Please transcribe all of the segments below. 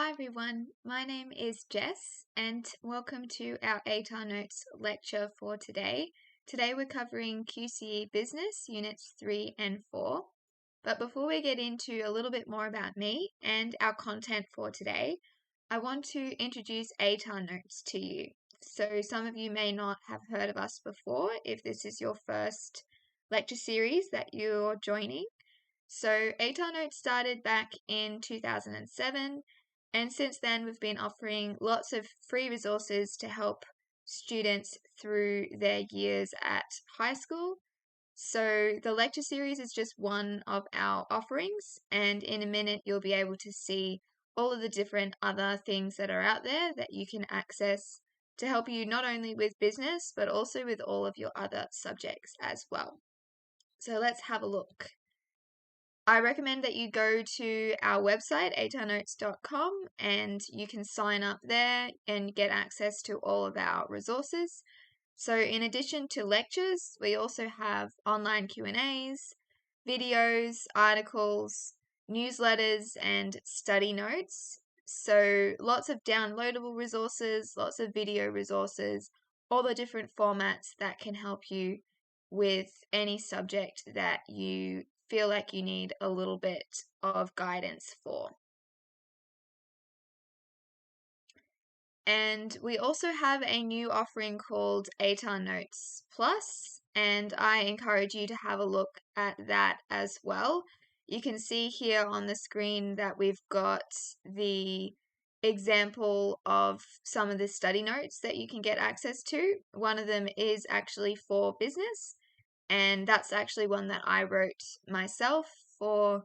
Hi everyone, my name is Jess and welcome to our ATAR Notes lecture for today. Today we're covering QCE Business Units 3 and 4. But before we get into a little bit more about me and our content for today, I want to introduce ATAR Notes to you. So some of you may not have heard of us before if this is your first lecture series that you're joining. So ATAR Notes started back in 2007. And since then, we've been offering lots of free resources to help students through their years at high school. So the lecture series is just one of our offerings, and in a minute, you'll be able to see all of the different other things that are out there that you can access to help you not only with business, but also with all of your other subjects as well. So let's have a look. I recommend that you go to our website, atarnotes.com, and you can sign up there and get access to all of our resources. So in addition to lectures, we also have online Q&As, videos, articles, newsletters, and study notes. So lots of downloadable resources, lots of video resources, all the different formats that can help you with any subject that you feel like you need a little bit of guidance for. And we also have a new offering called ATAR Notes Plus, and I encourage you to have a look at that as well. You can see here on the screen that we've got the example of some of the study notes that you can get access to. One of them is actually for business, and that's actually one that I wrote myself for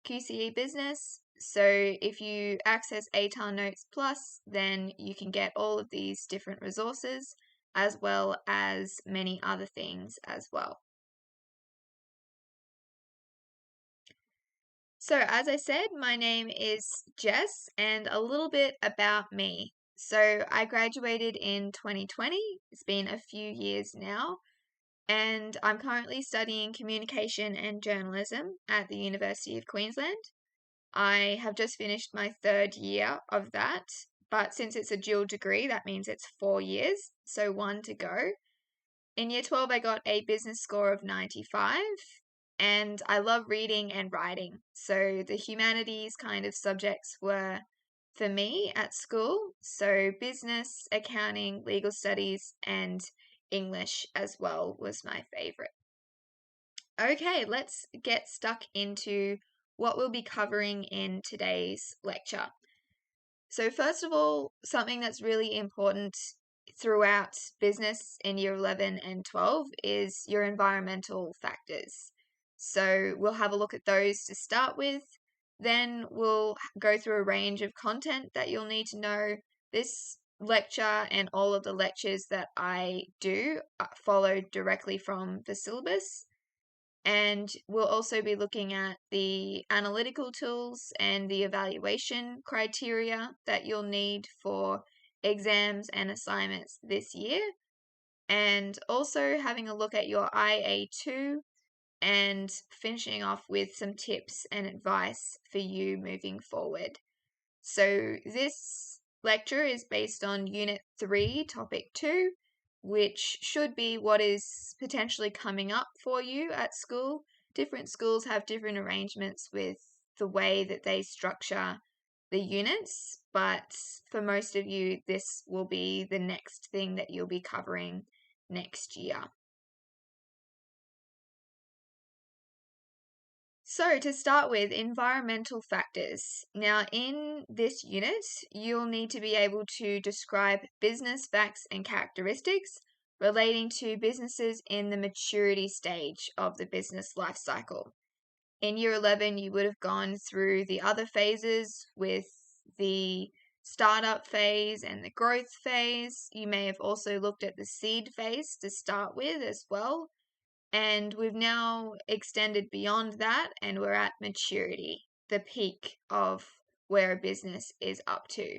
QCE Business. So if you access ATAR Notes Plus, then you can get all of these different resources as well as many other things as well. So as I said, my name is Jess, and a little bit about me. So I graduated in 2020. It's been a few years now. And I'm currently studying communication and journalism at the University of Queensland. I have just finished my third year of that, but since it's a dual degree, that means it's 4 years, so one to go. In year 12, I got a business score of 95, and I love reading and writing. So the humanities kind of subjects were for me at school. So business, accounting, legal studies, and English as well was my favorite. Okay, let's get stuck into what we'll be covering in today's lecture. So first of all, something that's really important throughout business in year 11 and 12 is your environmental factors. So we'll have a look at those to start with. Then we'll go through a range of content that you'll need to know. This lecture and all of the lectures that I do follow directly from the syllabus. And we'll also be looking at the analytical tools and the evaluation criteria that you'll need for exams and assignments this year. And also having a look at your IA2 and finishing off with some tips and advice for you moving forward. So this lecture is based on Unit 3, Topic 2, which should be what is potentially coming up for you at school. Different schools have different arrangements with the way that they structure the units, but for most of you, this will be the next thing that you'll be covering next year. So to start with, environmental factors. Now in this unit, you'll need to be able to describe business facts and characteristics relating to businesses in the maturity stage of the business life cycle. In year 11, you would have gone through the other phases with the startup phase and the growth phase. You may have also looked at the seed phase to start with as well. And we've now extended beyond that and we're at maturity, the peak of where a business is up to.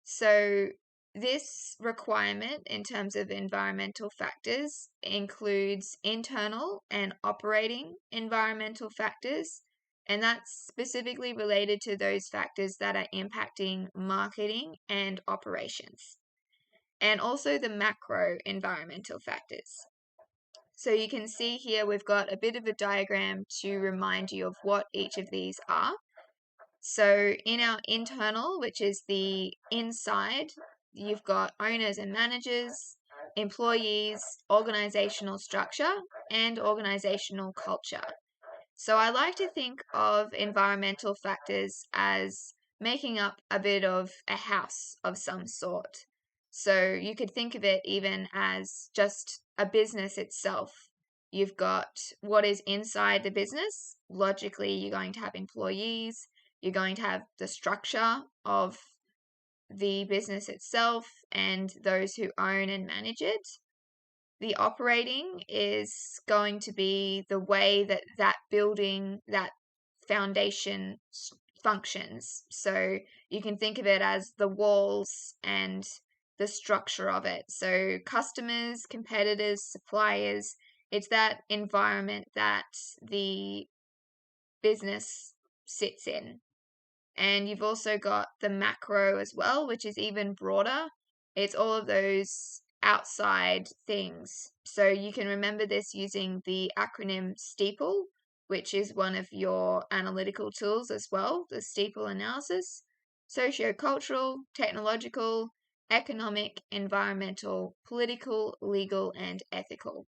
So this requirement in terms of environmental factors includes internal and operating environmental factors. And that's specifically related to those factors that are impacting marketing and operations, and also the macro environmental factors. So you can see here we've got a bit of a diagram to remind you of what each of these are. So in our internal, which is the inside, you've got owners and managers, employees, organizational structure, and organizational culture. So I like to think of environmental factors as making up a bit of a house of some sort. So you could think of it even as just a business itself. You've got what is inside the business. Logically, you're going to have employees, you're going to have the structure of the business itself and those who own and manage it. The operating is going to be the way that that building, that foundation functions. So you can think of it as the walls and the structure of it. So customers, competitors, suppliers, it's that environment that the business sits in. And you've also got the macro as well, which is even broader. It's all of those outside things. So you can remember this using the acronym STEEPLE, which is one of your analytical tools as well, the STEEPLE analysis: sociocultural, technological, economic, environmental, political, legal, and ethical.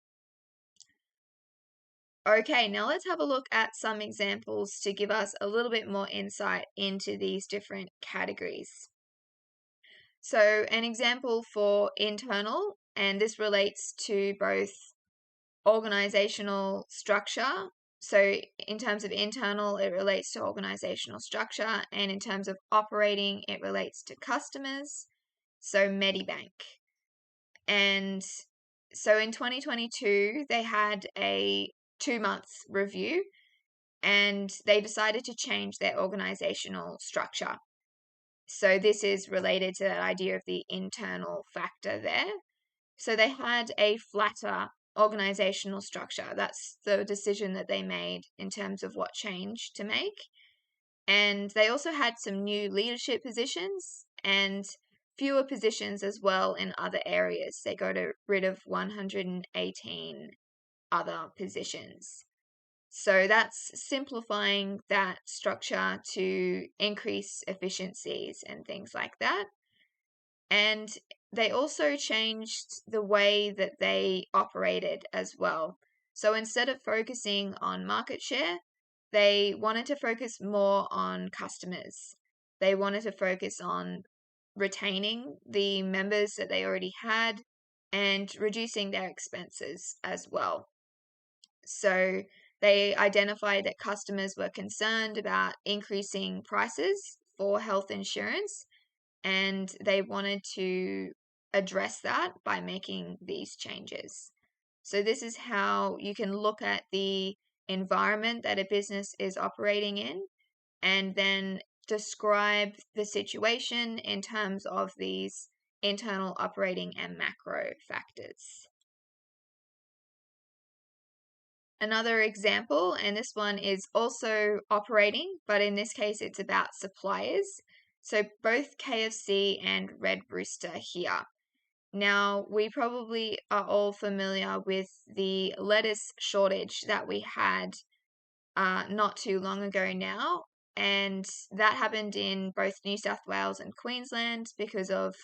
Okay, now let's have a look at some examples to give us a little bit more insight into these different categories. So an example for internal, and this relates to both organizational structure. So in terms of internal, it relates to organizational structure, and in terms of operating, it relates to customers. So Medibank. And so in 2022, they had a 2-month review, and they decided to change their organizational structure. So this is related to that idea of the internal factor there. So they had a flatter organizational structure. That's the decision that they made in terms of what change to make. And they also had some new leadership positions and fewer positions as well in other areas. They got rid of 118 other positions. So that's simplifying that structure to increase efficiencies and things like that. And they also changed the way that they operated as well. So instead of focusing on market share, they wanted to focus more on customers. They wanted to focus on retaining the members that they already had and reducing their expenses as well. So they identified that customers were concerned about increasing prices for health insurance, and they wanted to address that by making these changes. So this is how you can look at the environment that a business is operating in and then describe the situation in terms of these internal operating and macro factors. Another example, and this one is also operating, but in this case it's about suppliers. So both KFC and Red Rooster here. Now, we probably are all familiar with the lettuce shortage that we had not too long ago now, and that happened in both New South Wales and Queensland because of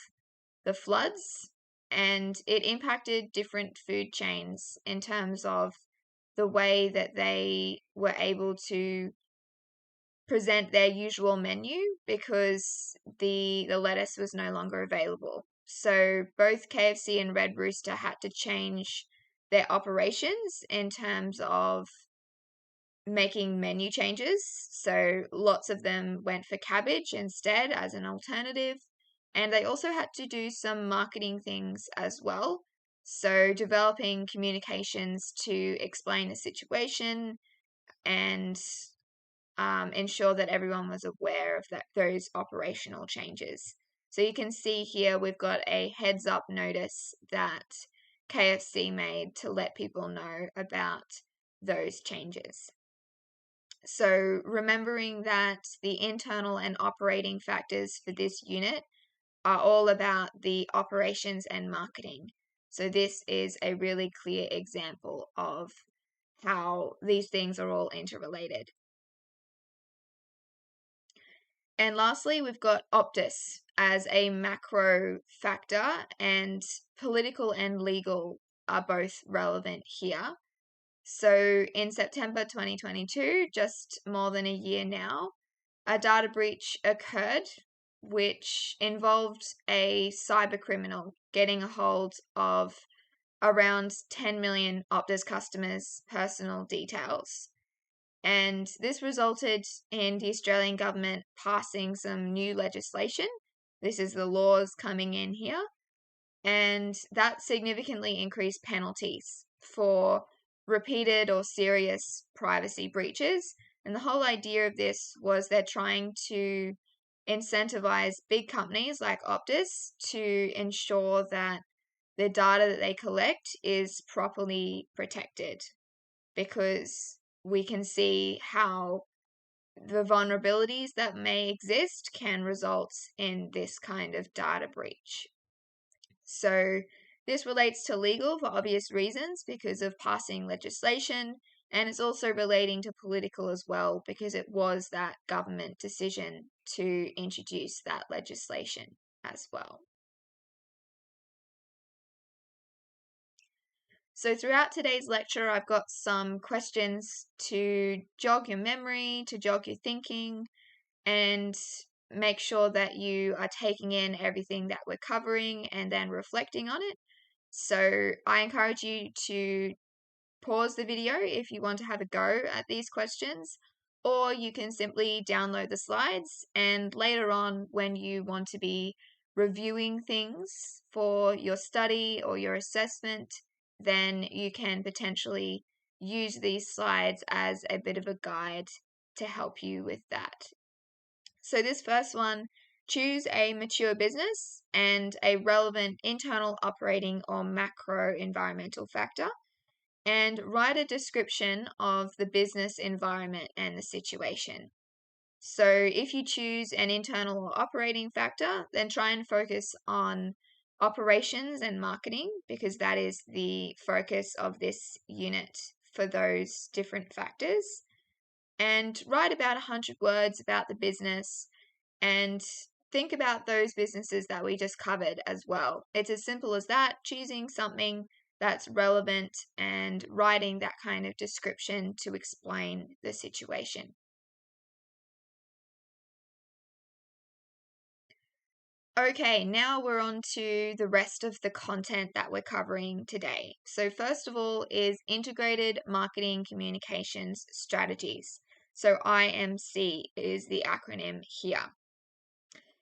the floods, and it impacted different food chains in terms of the way that they were able to present their usual menu because the lettuce was no longer available. So both KFC and Red Rooster had to change their operations in terms of making menu changes. So lots of them went for cabbage instead as an alternative. And they also had to do some marketing things as well. So developing communications to explain the situation and ensure that everyone was aware of those operational changes. So you can see here we've got a heads up notice that KFC made to let people know about those changes. So remembering that the internal and operating factors for this unit are all about the operations and marketing. So this is a really clear example of how these things are all interrelated. And lastly, we've got Optus as a macro factor, and political and legal are both relevant here. So in September 2022, just more than a year now, a data breach occurred which involved a cyber criminal getting a hold of around 10 million Optus customers' personal details. And this resulted in the Australian government passing some new legislation. This is the laws coming in here. And that significantly increased penalties for repeated or serious privacy breaches. And the whole idea of this was they're trying to incentivize big companies like Optus to ensure that the data that they collect is properly protected, because we can see how the vulnerabilities that may exist can result in this kind of data breach. So this relates to legal for obvious reasons because of passing legislation, and it's also relating to political as well because it was that government decision to introduce that legislation as well. So throughout today's lecture, I've got some questions to jog your memory, to jog your thinking, and make sure that you are taking in everything that we're covering and then reflecting on it. So I encourage you to pause the video if you want to have a go at these questions, or you can simply download the slides, and later on when you want to be reviewing things for your study or your assessment, then you can potentially use these slides as a bit of a guide to help you with that. So this first one, choose a mature business and a relevant internal operating or macro environmental factor, and write a description of the business environment and the situation. So if you choose an internal or operating factor, then try and focus on operations and marketing because that is the focus of this unit for those different factors. And write about 100 words about the business and think about those businesses that we just covered as well. It's as simple as that, choosing something that's relevant and writing that kind of description to explain the situation. Okay, now we're on to the rest of the content that we're covering today. So first of all is integrated marketing communications strategies. So IMC is the acronym here.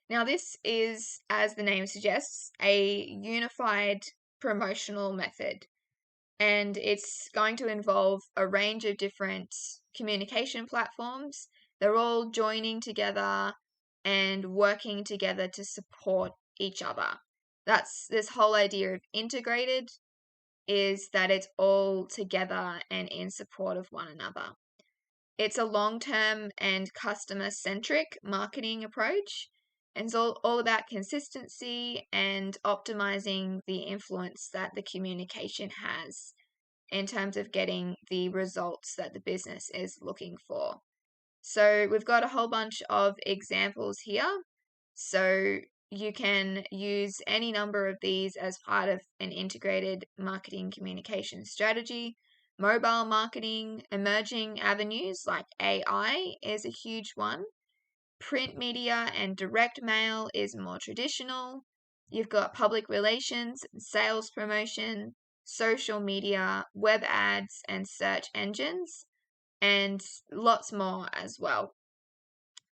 Now, this is, as the name suggests, a unified promotional method, and it's going to involve a range of different communication platforms. They're all joining together and working together to support each other. That's this whole idea of integrated, is that it's all together and in support of one another. It's a long-term and customer-centric marketing approach, and it's all about consistency and optimizing the influence that the communication has in terms of getting the results that the business is looking for. So we've got a whole bunch of examples here. So you can use any number of these as part of an integrated marketing communication strategy. Mobile marketing, emerging avenues like AI is a huge one. Print media and direct mail is more traditional. You've got public relations, sales promotion, social media, web ads, and search engines, and lots more as well.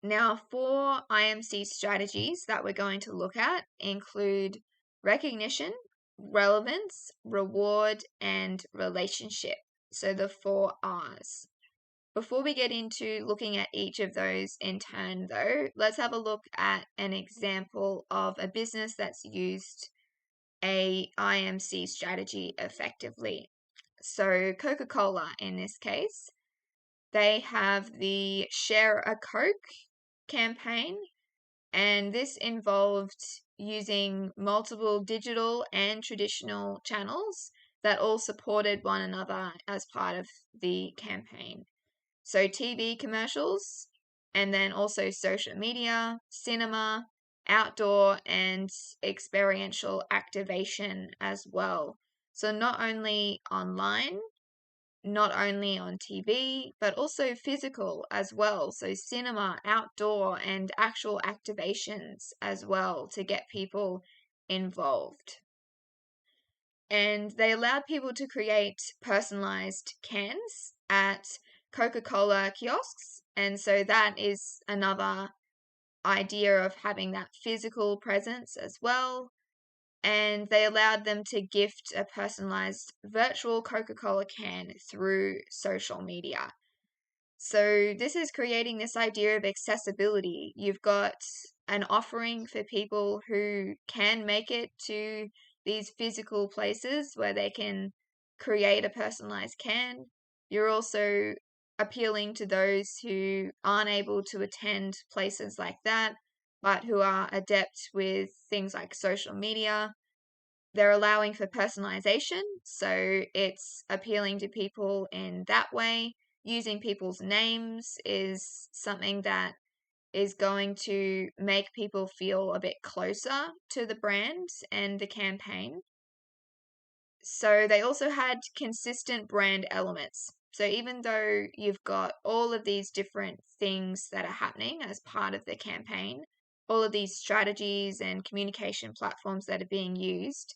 Now, 4 IMC strategies that we're going to look at include recognition, relevance, reward, and relationship. So the 4 R's. Before we get into looking at each of those in turn, though, let's have a look at an example of a business that's used a IMC strategy effectively. So Coca-Cola in this case. they have the Share a Coke campaign, and this involved using multiple digital and traditional channels that all supported one another as part of the campaign. So TV commercials, and then also social media, cinema, outdoor, and experiential activation as well. So not only online, not only on TV, but also physical as well. So cinema, outdoor, and actual activations as well to get people involved. And they allowed people to create personalized cans at Coca-Cola kiosks. And so that is another idea of having that physical presence as well. And they allowed them to gift a personalized virtual Coca-Cola can through social media. So this is creating this idea of accessibility. You've got an offering for people who can make it to these physical places where they can create a personalized can. You're also appealing to those who aren't able to attend places like that, but who are adept with things like social media. They're allowing for personalization, so it's appealing to people in that way. Using people's names is something that is going to make people feel a bit closer to the brand and the campaign. So they also had consistent brand elements. So even though you've got all of these different things that are happening as part of the campaign, all of these strategies and communication platforms that are being used,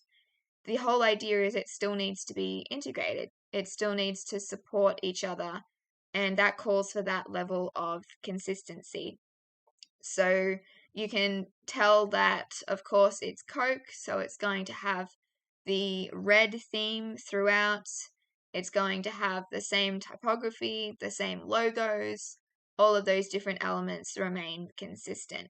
the whole idea is it still needs to be integrated. It still needs to support each other, and that calls for that level of consistency. So you can tell that, of course, it's Coke, so it's going to have the red theme throughout. It's going to have the same typography, the same logos, all of those different elements remain consistent.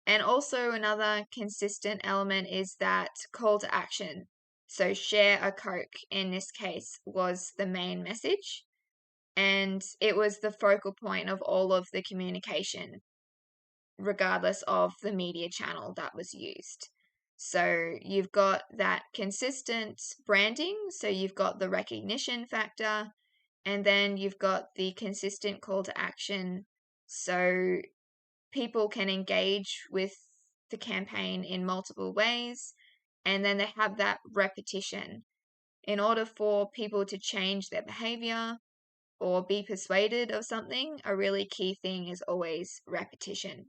And also another consistent element is that call to action. So share a Coke in this case was the main message, and it was the focal point of all of the communication, regardless of the media channel that was used. So you've got that consistent branding, so you've got the recognition factor, and then you've got the consistent call to action. So people can engage with the campaign in multiple ways, and then they have that repetition. In order for people to change their behavior or be persuaded of something, a really key thing is always repetition.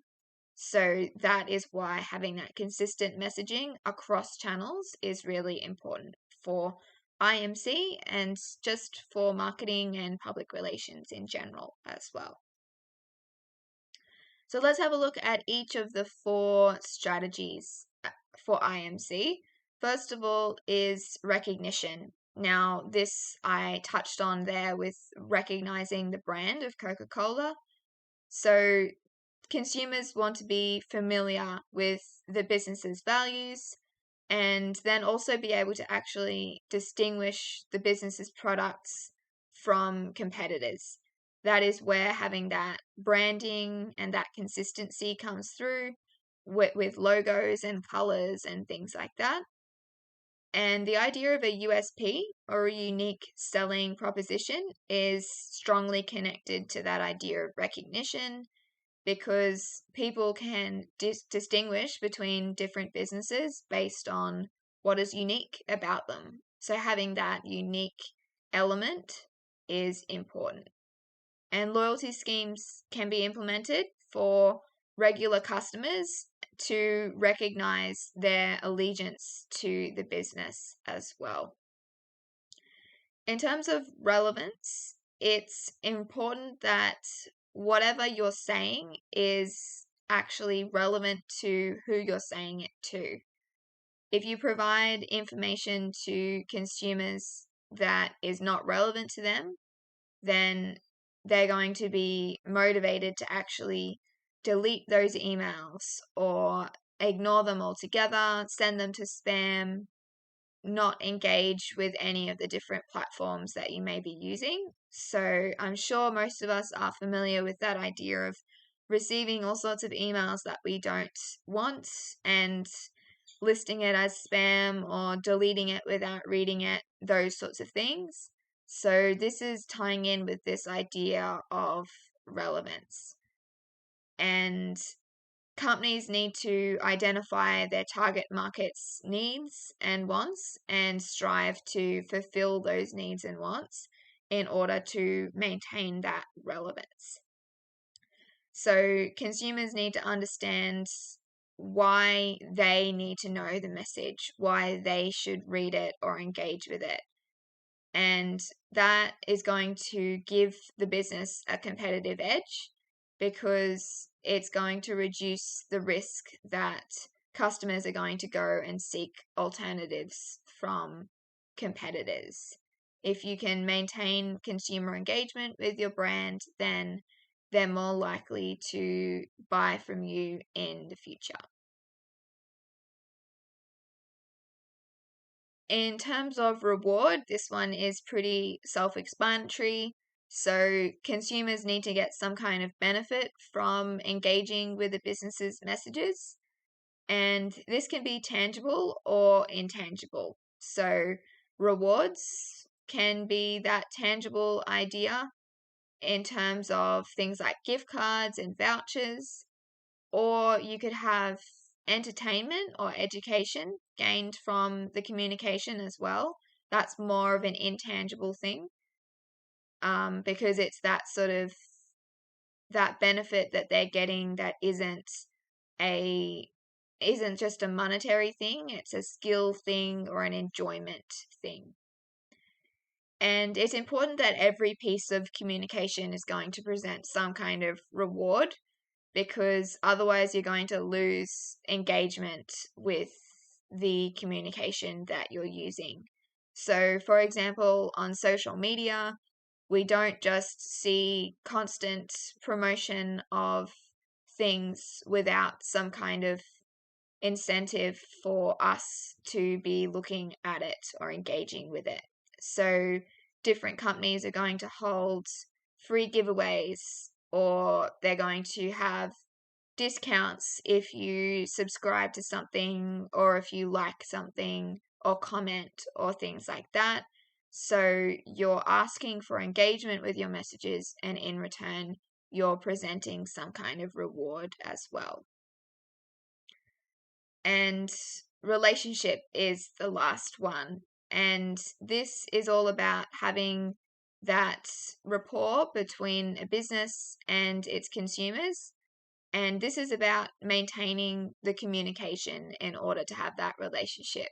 So that is why having that consistent messaging across channels is really important for IMC and just for marketing and public relations in general as well. So let's have a look at each of the 4 strategies for IMC. First of all is recognition. Now, this I touched on there with recognizing the brand of Coca-Cola. So consumers want to be familiar with the business's values and then also be able to actually distinguish the business's products from competitors. That is where having that branding and that consistency comes through with logos and colors and things like that. And the idea of a USP or a unique selling proposition is strongly connected to that idea of recognition, because people can distinguish between different businesses based on what is unique about them. So having that unique element is important. And loyalty schemes can be implemented for regular customers to recognize their allegiance to the business as well. In terms of relevance, it's important that whatever you're saying is actually relevant to who you're saying it to. If you provide information to consumers that is not relevant to them, then they're going to be motivated to actually delete those emails or ignore them altogether, send them to spam, not engage with any of the different platforms that you may be using. So I'm sure most of us are familiar with that idea of receiving all sorts of emails that we don't want and listing it as spam or deleting it without reading it, those sorts of things. So this is tying in with this idea of relevance. And companies need to identify their target market's needs and wants and strive to fulfill those needs and wants in order to maintain that relevance. So consumers need to understand why they need to know the message, why they should read it or engage with it. And that is going to give the business a competitive edge because it's going to reduce the risk that customers are going to go and seek alternatives from competitors. If you can maintain consumer engagement with your brand, then they're more likely to buy from you in the future. In terms of reward, this one is pretty self-explanatory. So consumers need to get some kind of benefit from engaging with the business's messages. And this can be tangible or intangible. So rewards can be that tangible idea in terms of things like gift cards and vouchers, or you could have entertainment or education gained from the communication as well. That's more of an intangible thing, because it's that sort of that benefit that they're getting that isn't just a monetary thing, it's a skill thing or an enjoyment thing. And it's important that every piece of communication is going to present some kind of reward, because otherwise you're going to lose engagement with the communication that you're using. So, for example, on social media, we don't just see constant promotion of things without some kind of incentive for us to be looking at it or engaging with it. So, different companies are going to hold free giveaways, or they're going to have discounts if you subscribe to something or if you like something or comment or things like that. So you're asking for engagement with your messages, and in return, you're presenting some kind of reward as well. And relationship is the last one. And this is all about having that rapport between a business and its consumers. And this is about maintaining the communication in order to have that relationship.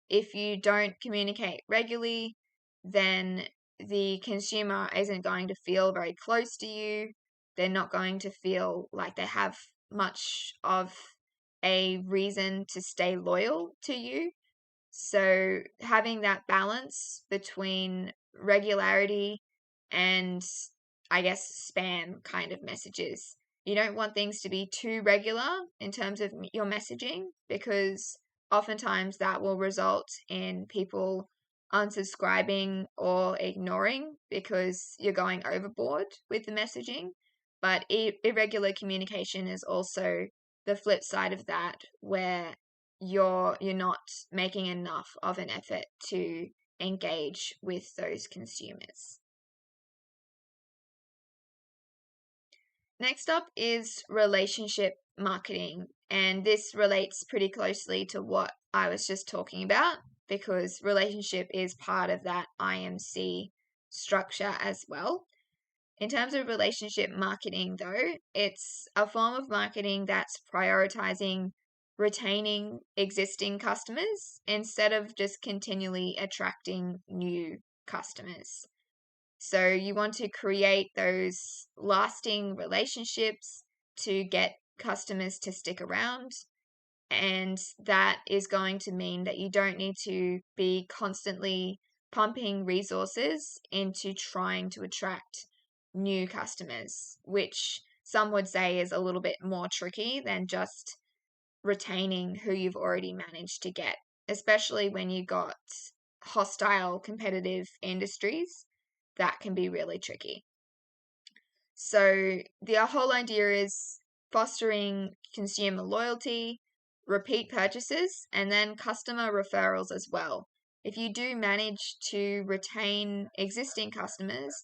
If you don't communicate regularly, then the consumer isn't going to feel very close to you. They're not going to feel like they have much of a reason to stay loyal to you. So having that balance between regularity and, I guess, spam kind of messages. You don't want things to be too regular in terms of your messaging, because oftentimes that will result in people unsubscribing or ignoring because you're going overboard with the messaging. But irregular communication is also the flip side of that, where you're not making enough of an effort to engage with those consumers. Next up is relationship marketing, and this relates pretty closely to what I was just talking about, because relationship is part of that IMC structure as well. In terms of relationship marketing, though, it's a form of marketing that's prioritizing retaining existing customers instead of just continually attracting new customers. So you want to create those lasting relationships to get customers to stick around. And that is going to mean that you don't need to be constantly pumping resources into trying to attract new customers, which some would say is a little bit more tricky than just retaining who you've already managed to get especially when you got hostile competitive industries. That can be really tricky. So the whole idea is fostering consumer loyalty, repeat purchases, and then customer referrals as well. If you do manage to retain existing customers,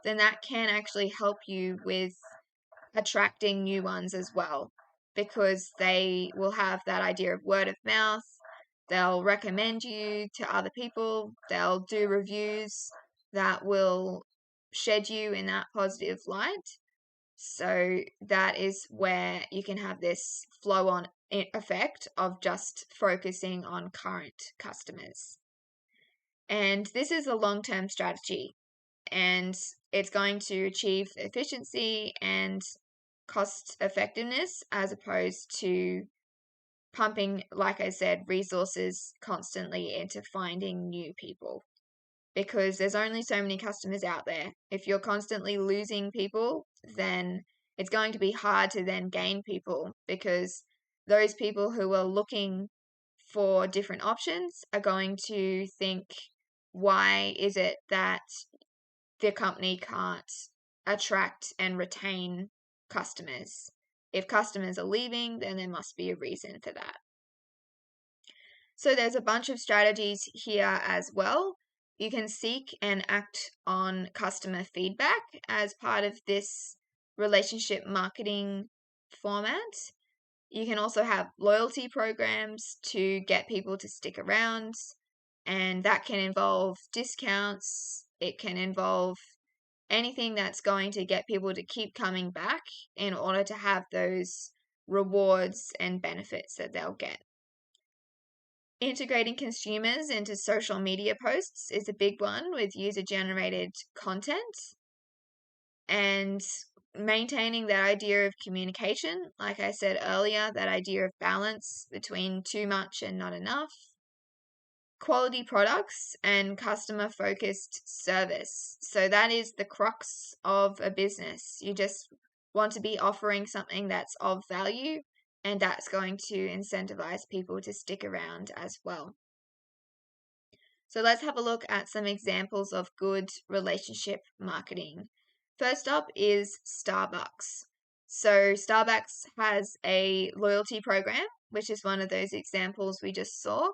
then that can actually help you with attracting new ones as well, because they will have that idea of word of mouth. They'll recommend you to other people. They'll do reviews that will shed you in that positive light. So that is where you can have this flow on effect of just focusing on current customers. And this is a long-term strategy, and it's going to achieve efficiency and cost effectiveness as opposed to pumping, like I said, resources constantly into finding new people, because there's only so many customers out there. If you're constantly losing people, then it's going to be hard to then gain people, because those people who are looking for different options are going to think, why is it that the company can't attract and retain customers? If customers are leaving, then there must be a reason for that. So there's a bunch of strategies here as well. You can seek and act on customer feedback as part of this relationship marketing format. You can also have loyalty programs to get people to stick around, and that can involve discounts. It can involve anything that's going to get people to keep coming back in order to have those rewards and benefits that they'll get. Integrating consumers into social media posts is a big one with user-generated content, and maintaining that idea of communication, like I said earlier, that idea of balance between too much and not enough. Quality products and customer-focused service. So that is the crux of a business. You just want to be offering something that's of value, and that's going to incentivize people to stick around as well. So let's have a look at some examples of good relationship marketing. First up is Starbucks. So Starbucks has a loyalty program, which is one of those examples we just saw,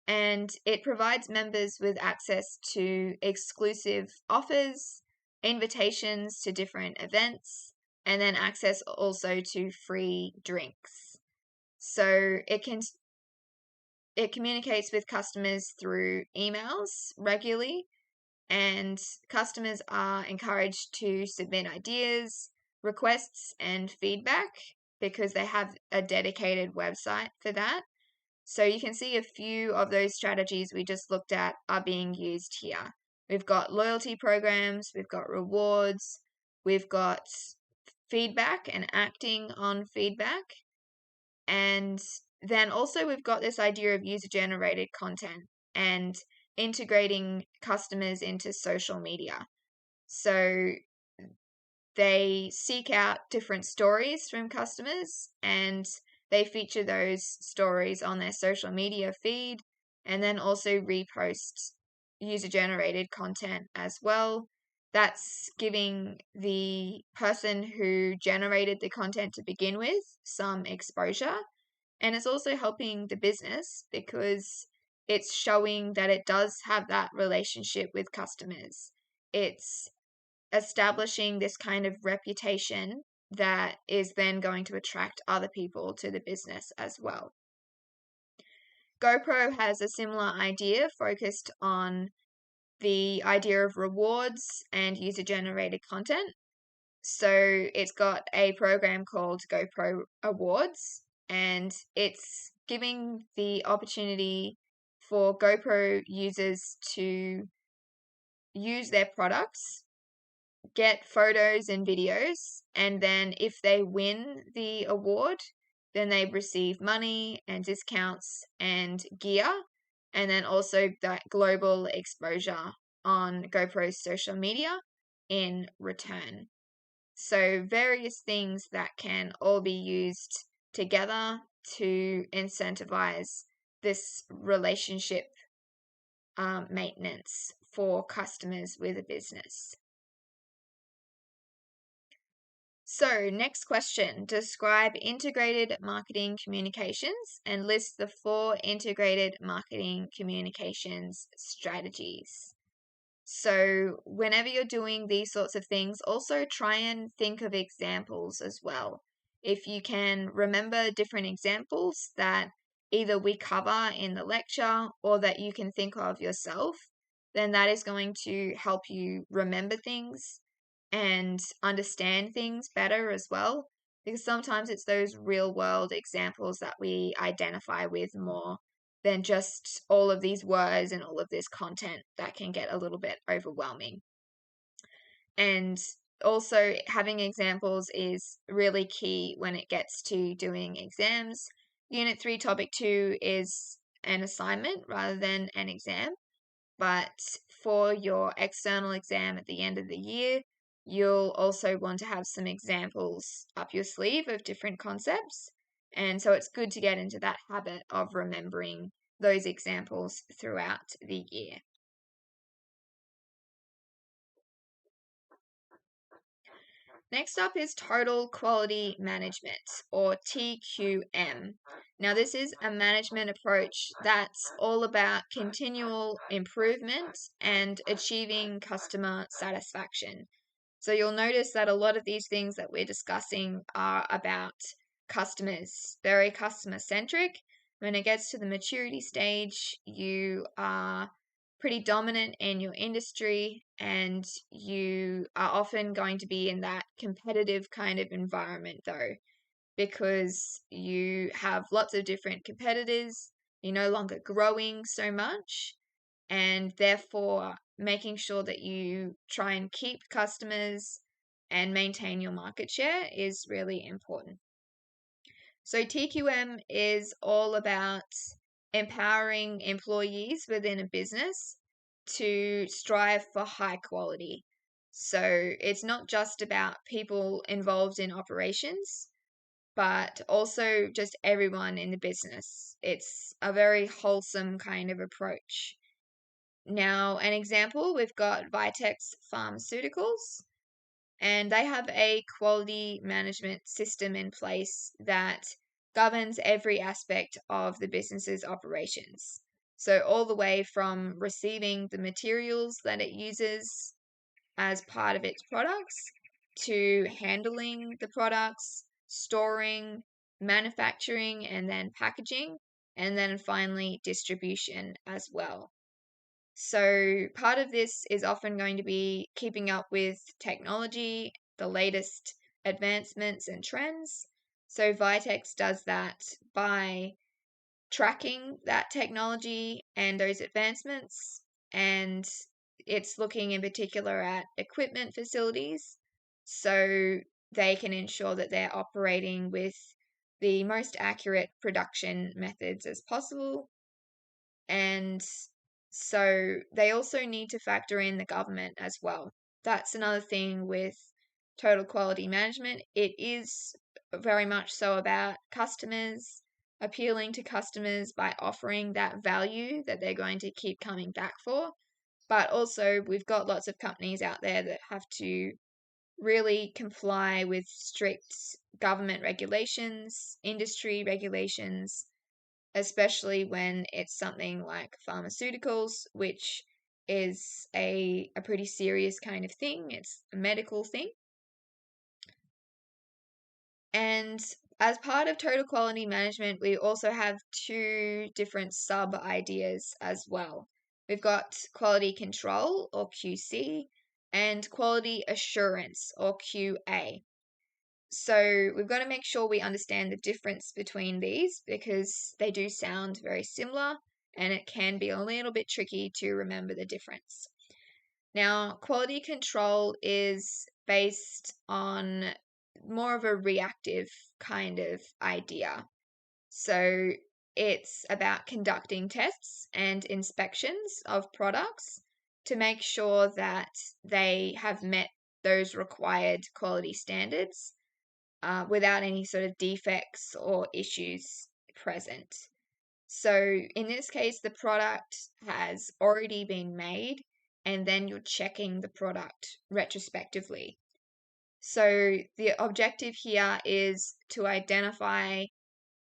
and it provides members with access to exclusive offers, invitations to different events, and then access also to free drinks. So it communicates with customers through emails regularly, and customers are encouraged to submit ideas, requests, and feedback because they have a dedicated website for that. So you can see a few of those strategies we just looked at are being used here. We've got loyalty programs, we've got rewards, we've got feedback and acting on feedback. And then also we've got this idea of user-generated content and integrating customers into social media. So they seek out different stories from customers, and they feature those stories on their social media feed, and then also repost user-generated content as well. That's giving the person who generated the content to begin with some exposure, and it's also helping the business because it's showing that it does have that relationship with customers. It's establishing this kind of reputation that is then going to attract other people to the business as well. GoPro has a similar idea focused on the idea of rewards and user-generated content. So it's got a program called GoPro Awards, and it's giving the opportunity for GoPro users to use their products, get photos and videos, and then if they win the award, then they receive money and discounts and gear, and then also that global exposure on GoPro's social media in return. So various things that can all be used together to incentivize this relationship maintenance for customers with a business. So, next question. Describe integrated marketing communications and list the 4 integrated marketing communications strategies. So, whenever you're doing these sorts of things, also try and think of examples as well. If you can remember different examples that either we cover in the lecture or that you can think of yourself, then that is going to help you remember things and understand things better as well. Because sometimes it's those real world examples that we identify with more than just all of these words and all of this content that can get a little bit overwhelming. And also, having examples is really key when it gets to doing exams. Unit 3, Topic 2 is an assignment rather than an exam. But for your external exam at the end of the year, you'll also want to have some examples up your sleeve of different concepts. And so it's good to get into that habit of remembering those examples throughout the year. Next up is Total Quality Management, or TQM. Now, this is a management approach that's all about continual improvement and achieving customer satisfaction. So you'll notice that a lot of these things that we're discussing are about customers, very customer centric. When it gets to the maturity stage, you are pretty dominant in your industry and you are often going to be in that competitive kind of environment though, because you have lots of different competitors, you're no longer growing so much, and therefore making sure that you try and keep customers and maintain your market share is really important. So TQM is all about empowering employees within a business to strive for high quality. So it's not just about people involved in operations, but also just everyone in the business. It's a very wholesome kind of approach. Now, an example, we've got Vitex Pharmaceuticals, and they have a quality management system in place that governs every aspect of the business's operations. So, all the way from receiving the materials that it uses as part of its products to handling the products, storing, manufacturing, and then packaging, and then finally distribution as well. So, part of this is often going to be keeping up with technology, the latest advancements and trends. So, Vitex does that by tracking that technology and those advancements, and it's looking in particular at equipment facilities so they can ensure that they're operating with the most accurate production methods as possible. And so they also need to factor in the government as well. That's another thing with total quality management. It is very much so about customers, appealing to customers by offering that value that they're going to keep coming back for. But also, we've got lots of companies out there that have to really comply with strict government regulations, industry regulations, especially when it's something like pharmaceuticals, which is a pretty serious kind of thing. It's a medical thing. And as part of total quality management, we also have 2 different sub ideas as well. We've got quality control, or QC, and quality assurance, or QA. So we've got to make sure we understand the difference between these because they do sound very similar and it can be a little bit tricky to remember the difference. Now, quality control is based on more of a reactive kind of idea. So it's about conducting tests and inspections of products to make sure that they have met those required quality standards without any sort of defects or issues present. So in this case, the product has already been made, and then you're checking the product retrospectively. So the objective here is to identify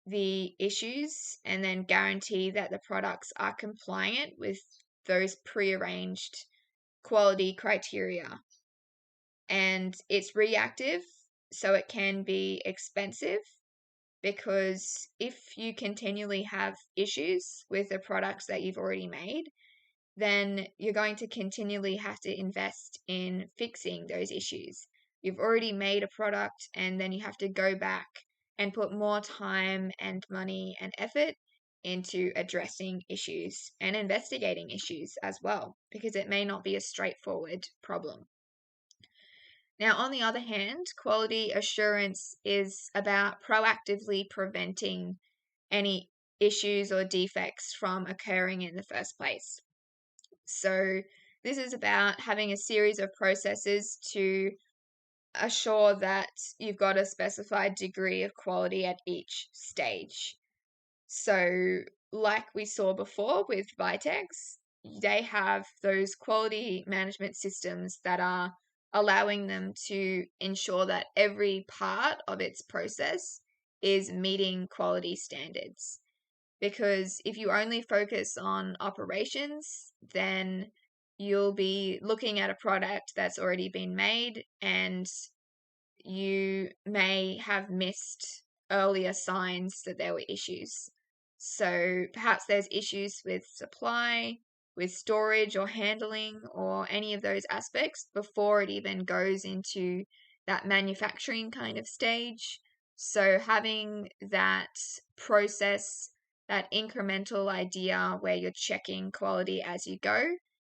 the issues and then guarantee that the products are compliant with those prearranged quality criteria. And it's reactive, so it can be expensive because if you continually have issues with the products that you've already made, then you're going to continually have to invest in fixing those issues. You've already made a product and then you have to go back and put more time and money and effort into addressing issues and investigating issues as well, because it may not be a straightforward problem. Now, on the other hand, quality assurance is about proactively preventing any issues or defects from occurring in the first place. So, this is about having a series of processes to assure that you've got a specified degree of quality at each stage. So, like we saw before with Vitex, they have those quality management systems that are allowing them to ensure that every part of its process is meeting quality standards. Because if you only focus on operations, then you'll be looking at a product that's already been made and you may have missed earlier signs that there were issues. So perhaps there's issues with supply, with storage or handling, or any of those aspects before it even goes into that manufacturing kind of stage. So having that process, that incremental idea where you're checking quality as you go,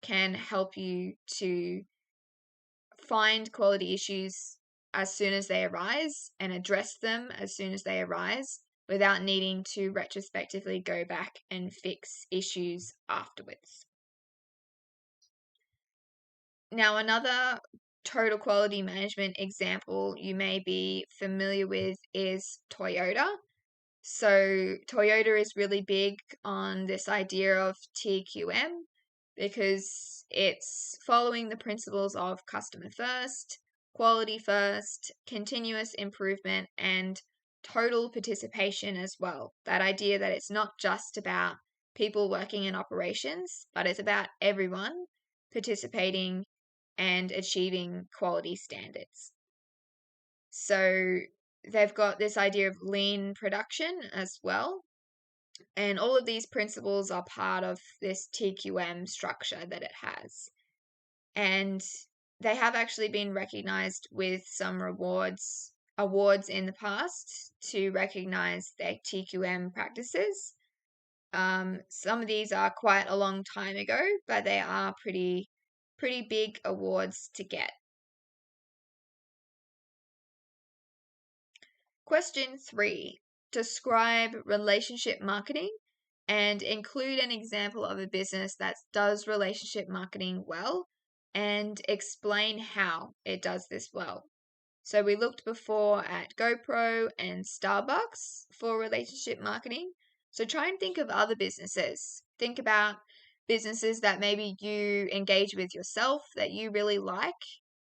can help you to find quality issues as soon as they arise and address them as soon as they arise without needing to retrospectively go back and fix issues afterwards. Now, another total quality management example you may be familiar with is Toyota. So Toyota is really big on this idea of TQM because it's following the principles of customer first, quality first, continuous improvement, and total participation as well. That idea that it's not just about people working in operations, but it's about everyone participating and achieving quality standards. So they've got this idea of lean production as well. And all of these principles are part of this TQM structure that it has. And they have actually been recognized with some awards in the past to recognize their TQM practices. Some of these are quite a long time ago, but they are pretty big awards to get. Question 3. Describe relationship marketing and include an example of a business that does relationship marketing well and explain how it does this well. So we looked before at GoPro and Starbucks for relationship marketing. So try and think of other businesses. Think about businesses that maybe you engage with yourself that you really like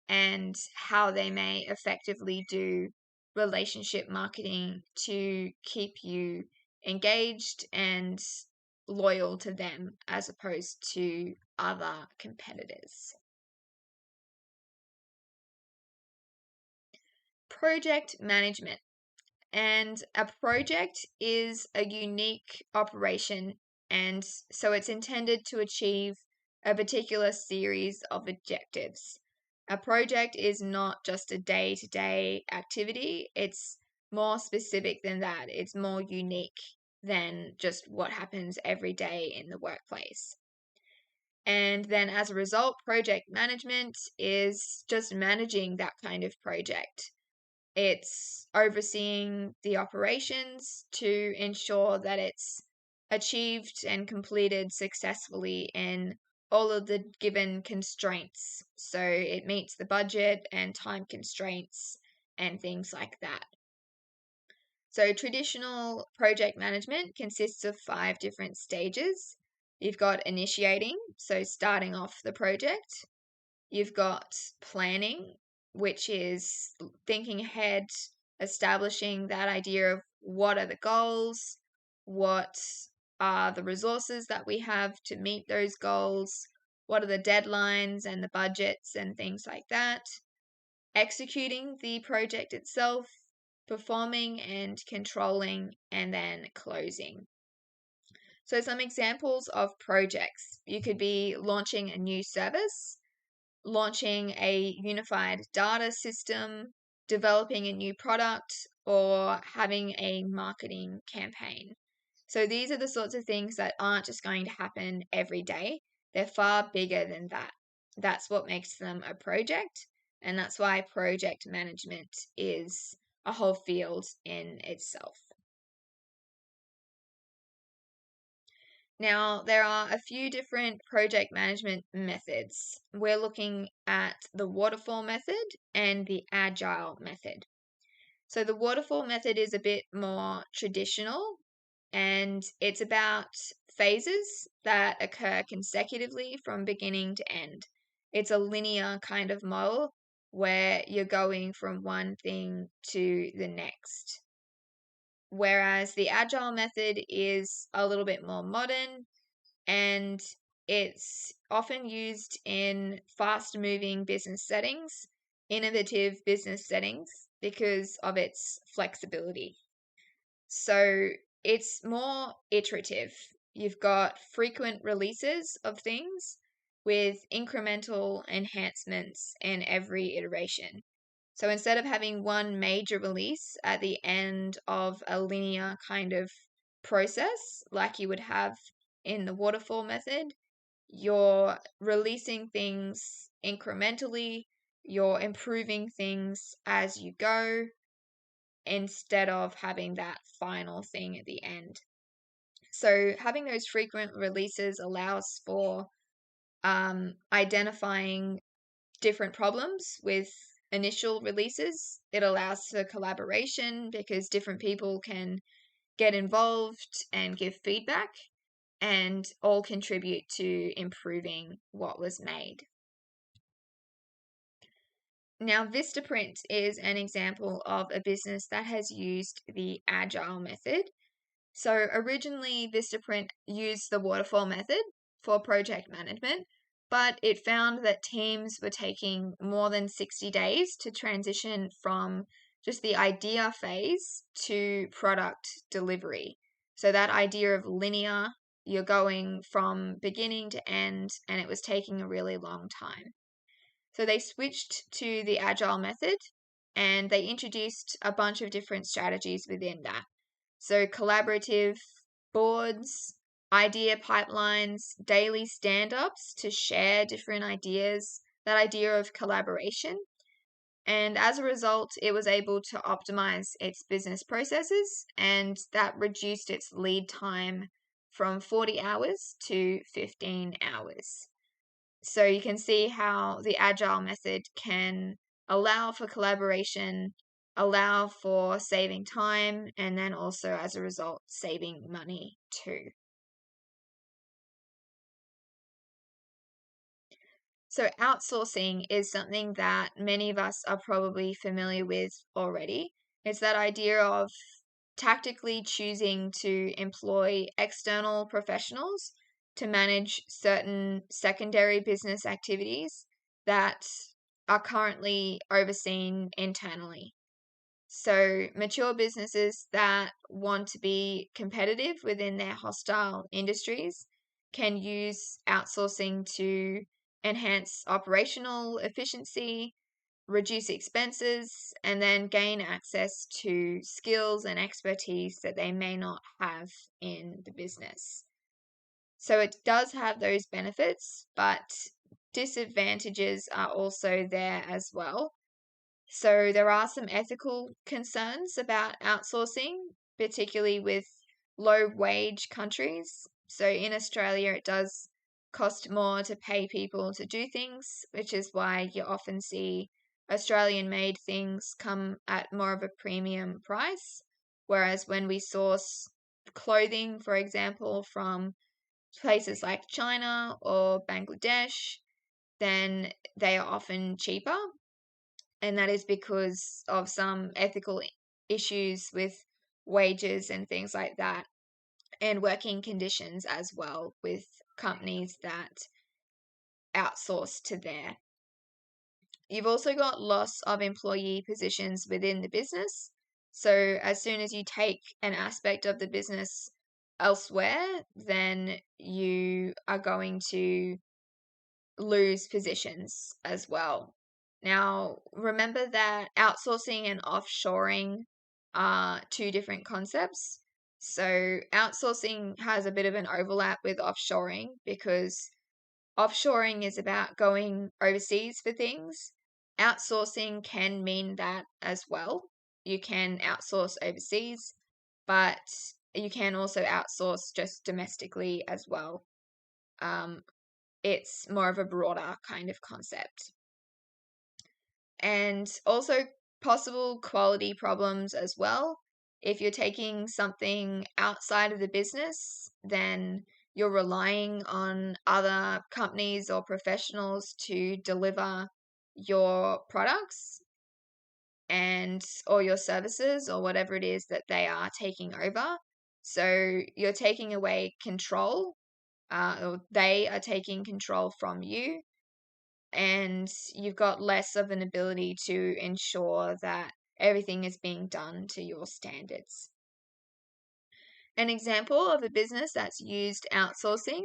and how they may effectively do relationship marketing to keep you engaged and loyal to them as opposed to other competitors. Project management. And a project is a unique operation, and so it's intended to achieve a particular series of objectives. A project is not just a day-to-day activity, it's more specific than that. It's more unique than just what happens every day in the workplace. And then as a result, project management is just managing that kind of project. It's overseeing the operations to ensure that it's achieved and completed successfully in all of the given constraints. So it meets the budget and time constraints and things like that. So traditional project management consists of 5 different stages. You've got initiating, so starting off the project. You've got planning, which is thinking ahead, establishing that idea of what are the goals, what are the resources that we have to meet those goals, what are the deadlines and the budgets and things like that. Executing the project itself, performing and controlling, and then closing. So, some examples of projects: you could be launching a new service, launching a unified data system, developing a new product, or having a marketing campaign. So these are the sorts of things that aren't just going to happen every day. They're far bigger than that. That's what makes them a project, and that's why project management is a whole field in itself. Now, there are a few different project management methods. We're looking at the waterfall method and the agile method. So, the waterfall method is a bit more traditional, and it's about phases that occur consecutively from beginning to end. It's a linear kind of model where you're going from one thing to the next. Whereas the agile method is a little bit more modern, and it's often used in fast moving business settings, innovative business settings, because of its flexibility. So it's more iterative. You've got frequent releases of things with incremental enhancements in every iteration. So instead of having one major release at the end of a linear kind of process, like you would have in the waterfall method, you're releasing things incrementally, you're improving things as you go, instead of having that final thing at the end. So having those frequent releases allows for identifying different problems with initial releases. It allows for collaboration because different people can get involved and give feedback and all contribute to improving what was made. Now, Vistaprint is an example of a business that has used the agile method. So originally, Vistaprint used the waterfall method for project management, but it found that teams were taking more than 60 days to transition from just the idea phase to product delivery. So that idea of linear, you're going from beginning to end, and it was taking a really long time. So they switched to the agile method, and they introduced a bunch of different strategies within that. So collaborative boards, idea pipelines, daily stand-ups to share different ideas, that idea of collaboration. And as a result, it was able to optimize its business processes, and that reduced its lead time from 40 hours to 15 hours. So you can see how the agile method can allow for collaboration, allow for saving time, and then also as a result, saving money too. So outsourcing is something that many of us are probably familiar with already. It's that idea of tactically choosing to employ external professionals to manage certain secondary business activities that are currently overseen internally. So, mature businesses that want to be competitive within their hostile industries can use outsourcing to enhance operational efficiency, reduce expenses, and then gain access to skills and expertise that they may not have in the business. So it does have those benefits, but disadvantages are also there as well. So there are some ethical concerns about outsourcing, particularly with low wage countries. So in Australia, it does cost more to pay people to do things, which is why you often see Australian made things come at more of a premium price. Whereas when we source clothing, for example, from places like China or Bangladesh, then they are often cheaper. And that is because of some ethical issues with wages and things like that, and working conditions as well with companies that outsource to there. You've also got loss of employee positions within the business. So as soon as you take an aspect of the business elsewhere, then you are going to lose positions as well. Now, remember that outsourcing and offshoring are two different concepts. So, outsourcing has a bit of an overlap with offshoring because offshoring is about going overseas for things. Outsourcing can mean that as well. You can outsource overseas, but you can also outsource just domestically as well. It's more of a broader kind of concept. And also possible quality problems as well. If you're taking something outside of the business, then you're relying on other companies or professionals to deliver your products and or your services or whatever it is that they are taking over. So you're taking away control, or they are taking control from you, and you've got less of an ability to ensure that everything is being done to your standards. An example of a business that's used outsourcing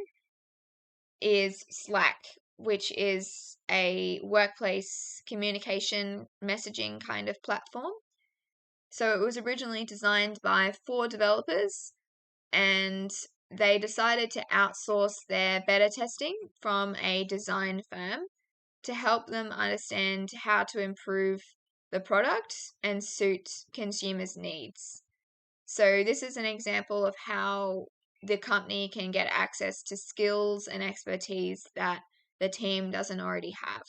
is Slack, which is a workplace communication messaging kind of platform. So it was originally designed by 4 developers, and they decided to outsource their beta testing from a design firm to help them understand how to improve the product and suit consumers' needs. So, this is an example of how the company can get access to skills and expertise that the team doesn't already have.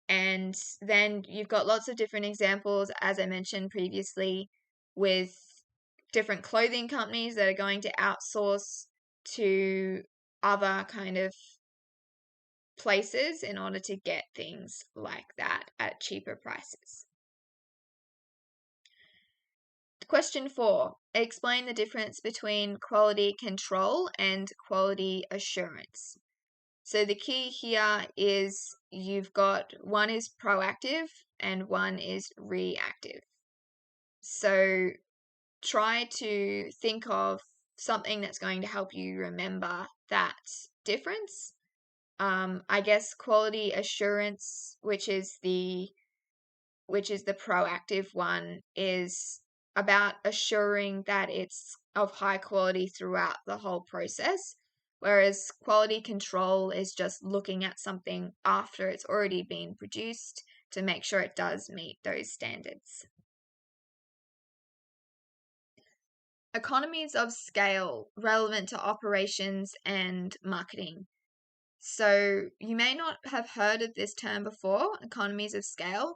And then you've got lots of different examples, as I mentioned previously, with different clothing companies that are going to outsource to other kind of places in order to get things like that at cheaper prices. Question 4. Explain the difference between quality control and quality assurance. So the key here is you've got one is proactive and one is reactive. So try to think of something that's going to help you remember that difference. I guess quality assurance, which is the proactive one, is about assuring that it's of high quality throughout the whole process, whereas quality control is just looking at something after it's already been produced to make sure it does meet those standards. Economies of scale relevant to operations and marketing. So you may not have heard of this term before, economies of scale,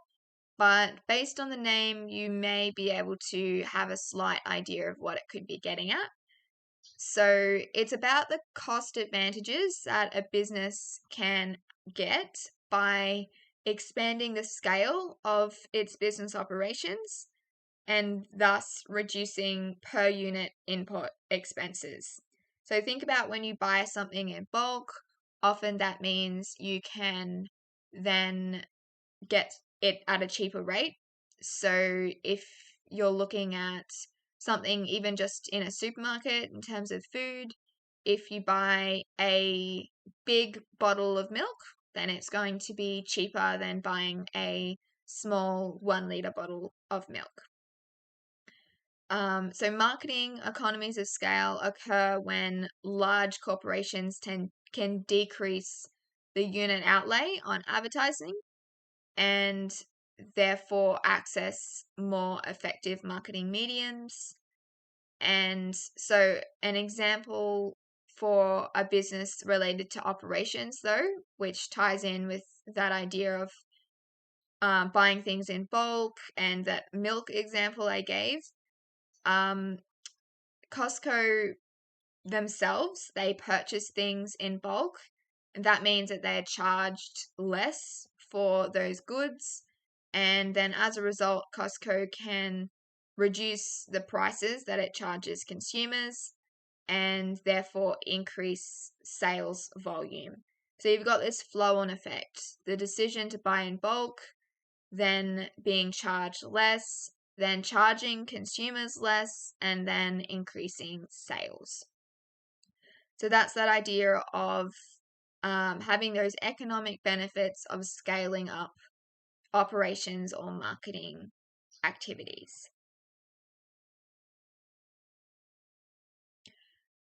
but based on the name, you may be able to have a slight idea of what it could be getting at. So it's about the cost advantages that a business can get by expanding the scale of its business operations and thus reducing per unit input expenses. So think about when you buy something in bulk, often that means you can then get it at a cheaper rate. So if you're looking at something even just in a supermarket in terms of food, if you buy a big bottle of milk, then it's going to be cheaper than buying a small 1 liter bottle of milk. So marketing economies of scale occur when large corporations can decrease the unit outlay on advertising and therefore access more effective marketing mediums. And so an example for a business related to operations, though, which ties in with that idea of buying things in bulk, and that milk example I gave, Costco themselves, they purchase things in bulk, and that means that they're charged less for those goods. And then as a result, Costco can reduce the prices that it charges consumers and therefore increase sales volume. So you've got this flow on effect. The decision to buy in bulk, then being charged less, then charging consumers less, and then increasing sales. So that's that idea of having those economic benefits of scaling up operations or marketing activities.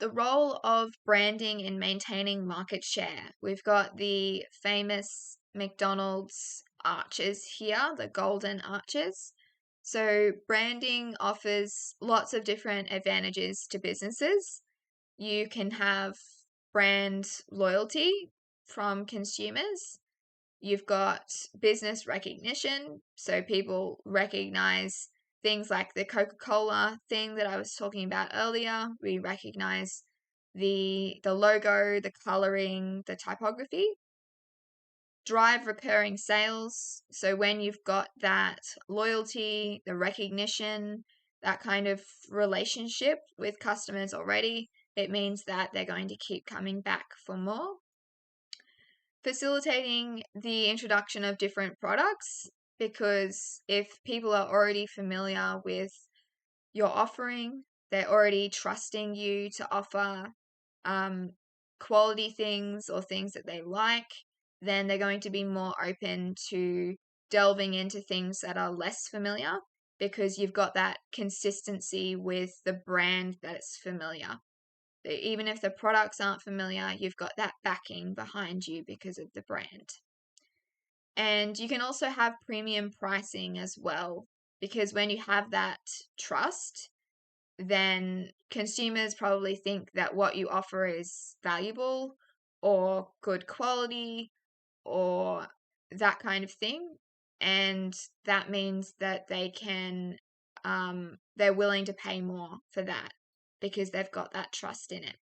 The role of branding in maintaining market share. We've got the famous McDonald's arches here, the golden arches. So branding offers lots of different advantages to businesses. You can have brand loyalty from consumers. You've got business recognition, so people recognize things like the Coca-Cola thing that I was talking about earlier. We recognize the logo, the coloring, the typography. Drive recurring sales. So when you've got that loyalty, the recognition, that kind of relationship with customers already, it means that they're going to keep coming back for more. Facilitating the introduction of different products, because if people are already familiar with your offering, they're already trusting you to offer quality things or things that they like, then they're going to be more open to delving into things that are less familiar, because you've got that consistency with the brand that is familiar. Even if the products aren't familiar, you've got that backing behind you because of the brand. And you can also have premium pricing as well, because when you have that trust, then consumers probably think that what you offer is valuable or good quality or that kind of thing. And that means that they're willing to pay more for that because they've got that trust in it.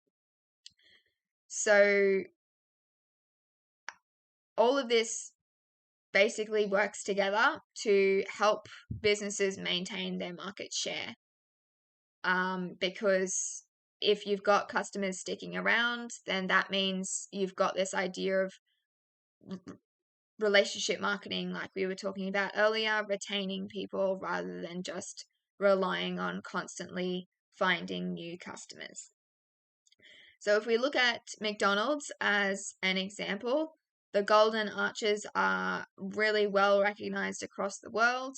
So all of this basically works together to help businesses maintain their market share. Because if you've got customers sticking around, then that means you've got this idea of relationship marketing, like we were talking about earlier, retaining people rather than just relying on constantly finding new customers. So if we look at McDonald's as an example, the golden arches are really well recognized across the world.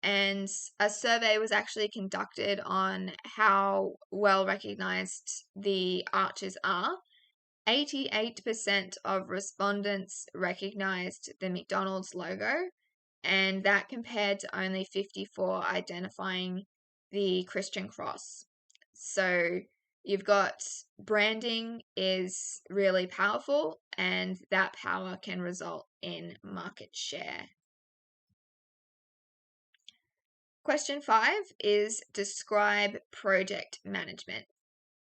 And a survey was actually conducted on how well recognized the arches are. 88% of respondents recognized the McDonald's logo, and that compared to only 54 identifying the Christian cross. So you've got branding is really powerful, and that power can result in market share. Question 5 is describe project management.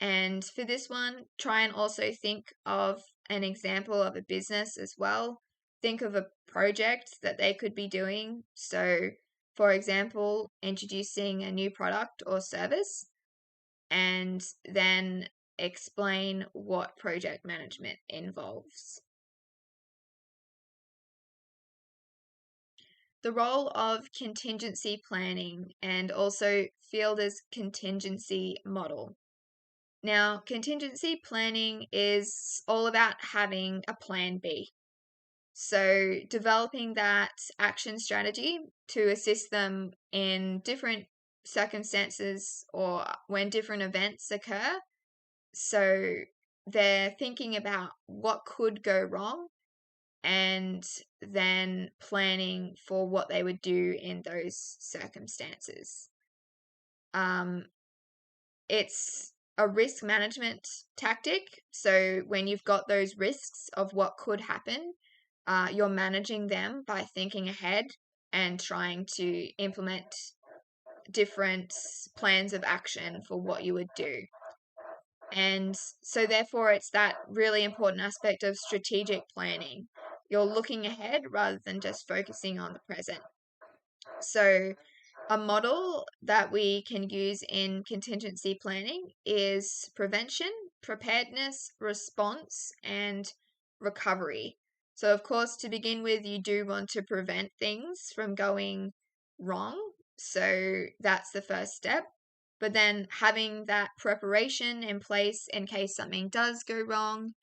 And for this one, try and also think of an example of a business as well. Think of a project that they could be doing. So, for example, introducing a new product or service, and then explain what project management involves. The role of contingency planning, and also Fielder's contingency model. Now, contingency planning is all about having a plan B. So, developing that action strategy to assist them in different circumstances or when different events occur. So, they're thinking about what could go wrong and then planning for what they would do in those circumstances. It's a risk management tactic. So when you've got those risks of what could happen, you're managing them by thinking ahead and trying to implement different plans of action for what you would do. And so, therefore, it's that really important aspect of strategic planning. You're looking ahead rather than just focusing on the present. So, a model that we can use in contingency planning is prevention, preparedness, response, and recovery. So, of course, to begin with, you do want to prevent things from going wrong. So, that's the first step. But then having that preparation in place in case something does go wrong,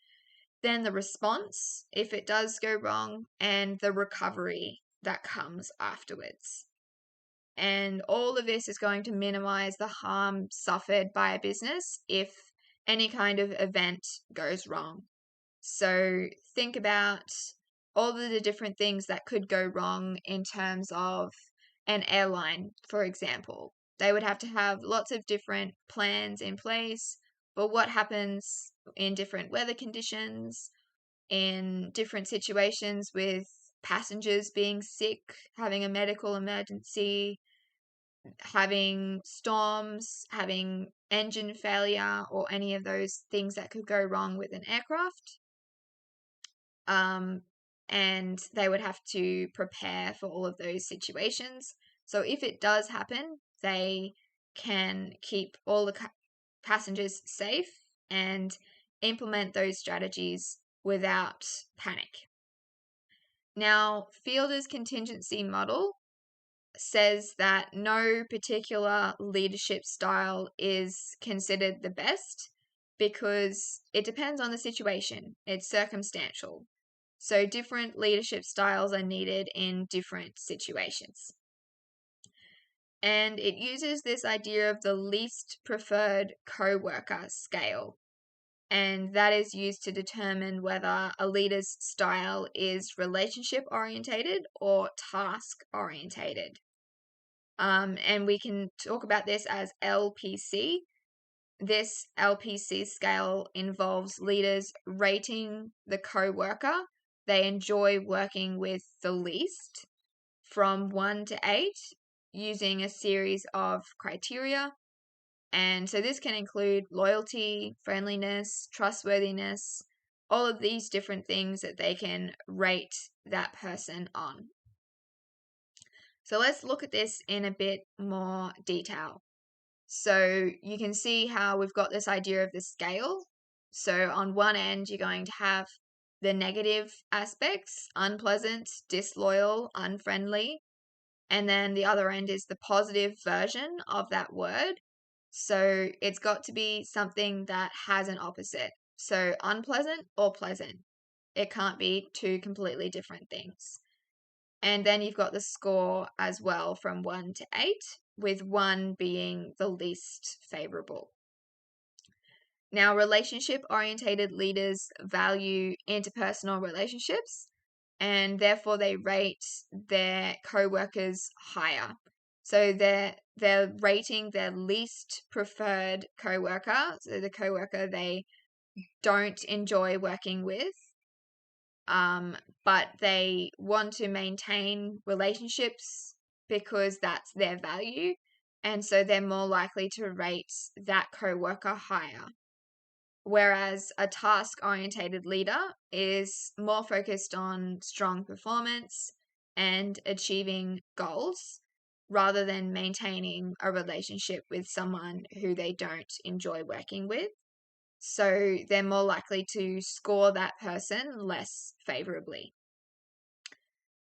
then the response if it does go wrong, and the recovery that comes afterwards. And all of this is going to minimize the harm suffered by a business if any kind of event goes wrong. So think about all of the different things that could go wrong in terms of an airline, for example. They would have to have lots of different plans in place, but what happens in different weather conditions, in different situations with passengers being sick, having a medical emergency, having storms, having engine failure, or any of those things that could go wrong with an aircraft. And they would have to prepare for all of those situations. So if it does happen, they can keep all the passengers safe and implement those strategies without panic. Now, Fielder's contingency model says that no particular leadership style is considered the best because it depends on the situation. It's circumstantial. So different leadership styles are needed in different situations. And it uses this idea of the least preferred co-worker scale. And that is used to determine whether a leader's style is relationship orientated or task orientated. And we can talk about this as LPC. This LPC scale involves leaders rating the co-worker they enjoy working with the least from 1 to 8 using a series of criteria. And so this can include loyalty, friendliness, trustworthiness, all of these different things that they can rate that person on. So let's look at this in a bit more detail. So you can see how we've got this idea of the scale. So on one end, you're going to have the negative aspects, unpleasant, disloyal, unfriendly. And then the other end is the positive version of that word. So it's got to be something that has an opposite. So unpleasant or pleasant. It can't be two completely different things. And then you've got the score as well from 1 to 8, with 1 being the least favorable. Now, relationship-orientated leaders value interpersonal relationships, and therefore they rate their co-workers higher. So they're rating their least preferred co-worker, so the co-worker they don't enjoy working with, but they want to maintain relationships because that's their value. And so they're more likely to rate that co-worker higher. Whereas a task-orientated leader is more focused on strong performance and achieving goals rather than maintaining a relationship with someone who they don't enjoy working with. So they're more likely to score that person less favorably.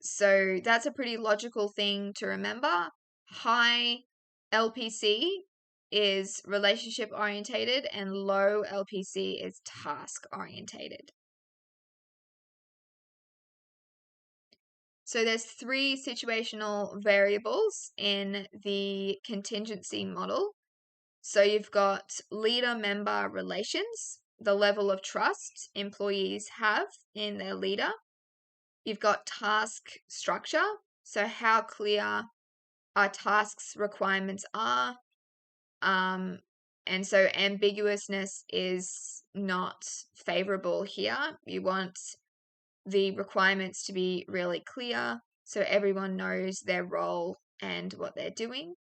So that's a pretty logical thing to remember. High LPC is relationship orientated and low LPC is task orientated. So there's 3 situational variables in the contingency model. So you've got leader-member relations, the level of trust employees have in their leader. You've got task structure, so how clear our tasks requirements are. And so ambiguousness is not favorable here. You want the requirements to be really clear so everyone knows their role and what they're doing.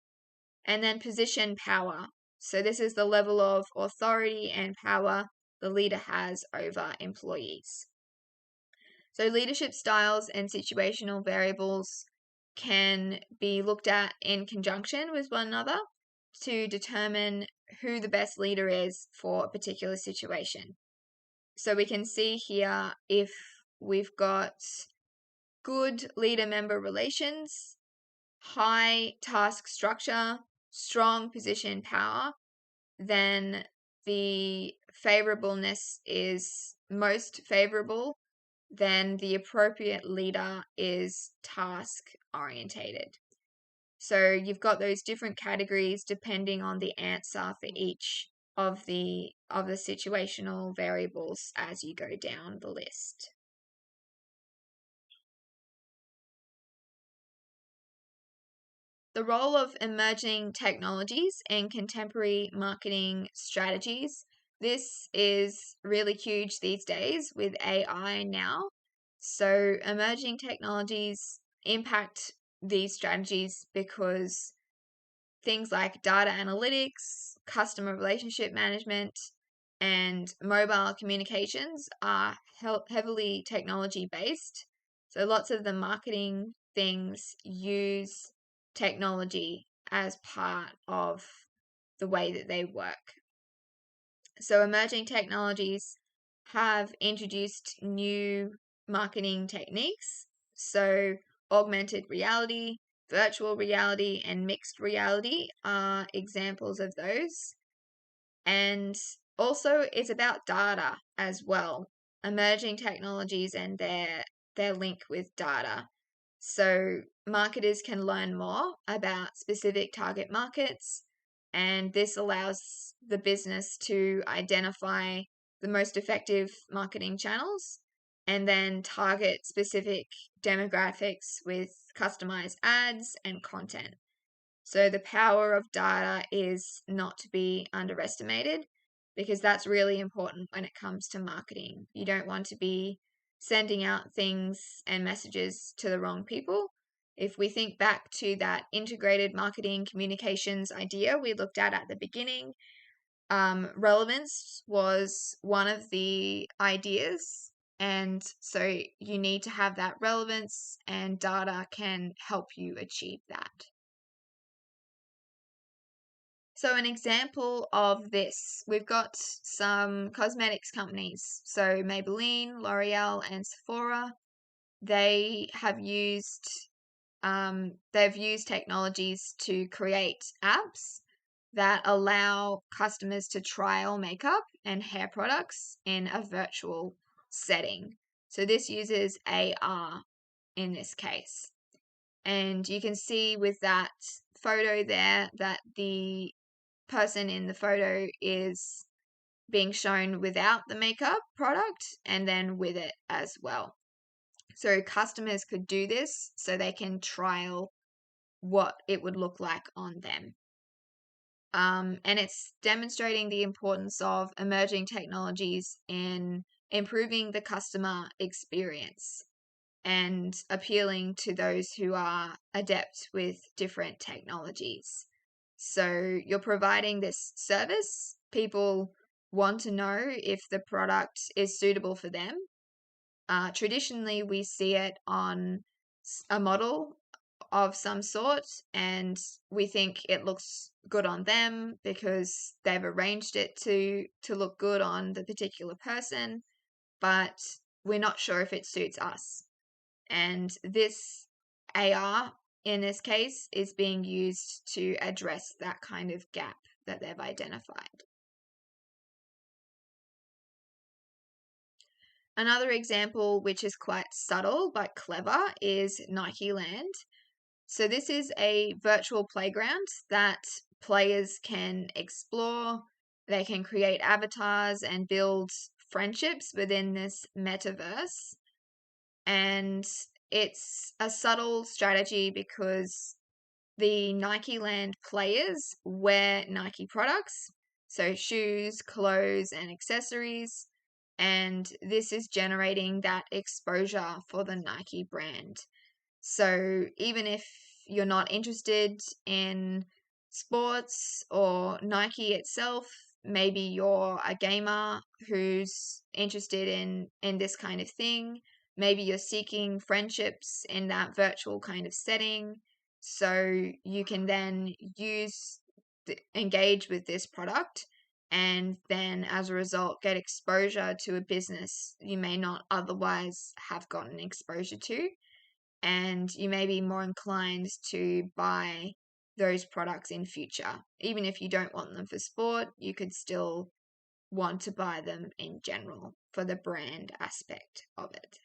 And then position power. So this is the level of authority and power the leader has over employees. So leadership styles and situational variables can be looked at in conjunction with one another to determine who the best leader is for a particular situation. So we can see here if we've got good leader-member relations, high task structure, strong position power, then the favorableness is most favorable, then the appropriate leader is task orientated. So you've got those different categories depending on the answer for each of the situational variables as you go down the list. The role of emerging technologies and contemporary marketing strategies. This is really huge these days with AI now. So emerging technologies impact these strategies because things like data analytics, customer relationship management, and mobile communications are heavily technology based. So lots of the marketing things use technology as part of the way that they work. So emerging technologies have introduced new marketing techniques. So augmented reality, virtual reality, and mixed reality are examples of those. And also it's about data as well, emerging technologies and their link with data. So marketers can learn more about specific target markets, and this allows the business to identify the most effective marketing channels and then target specific demographics with customized ads and content. So the power of data is not to be underestimated because that's really important when it comes to marketing. You don't want to be sending out things and messages to the wrong people. If we think back to that integrated marketing communications idea we looked at the beginning, relevance was one of the ideas. And so you need to have that relevance, and data can help you achieve that. So an example of this, we've got some cosmetics companies. So Maybelline, L'Oreal, and Sephora. They have they've used technologies to create apps that allow customers to trial makeup and hair products in a virtual setting. So this uses AR in this case. And you can see with that photo there that the person in the photo is being shown without the makeup product and then with it as well. So customers could do this so they can trial what it would look like on them. And it's demonstrating the importance of emerging technologies in improving the customer experience and appealing to those who are adept with different technologies. So you're providing this service. People want to know if the product is suitable for them. Traditionally, we see it on a model of some sort, and we think it looks good on them because they've arranged it to look good on the particular person, but we're not sure if it suits us. And this AR, in this case, is being used to address that kind of gap that they've identified. Another example, which is quite subtle but clever, is Nike Land. So this is a virtual playground that players can explore. They can create avatars and build friendships within this metaverse. And it's a subtle strategy because the Nike Land players wear Nike products, so shoes, clothes, and accessories. and this is generating that exposure for the Nike brand. So even if you're not interested in sports or Nike itself, maybe you're a gamer who's interested in this kind of thing. Maybe you're seeking friendships in that virtual kind of setting. So you can then engage with this product and then as a result get exposure to a business you may not otherwise have gotten exposure to, and you may be more inclined to buy those products in future. Even if you don't want them for sport, you could still want to buy them in general for the brand aspect of it.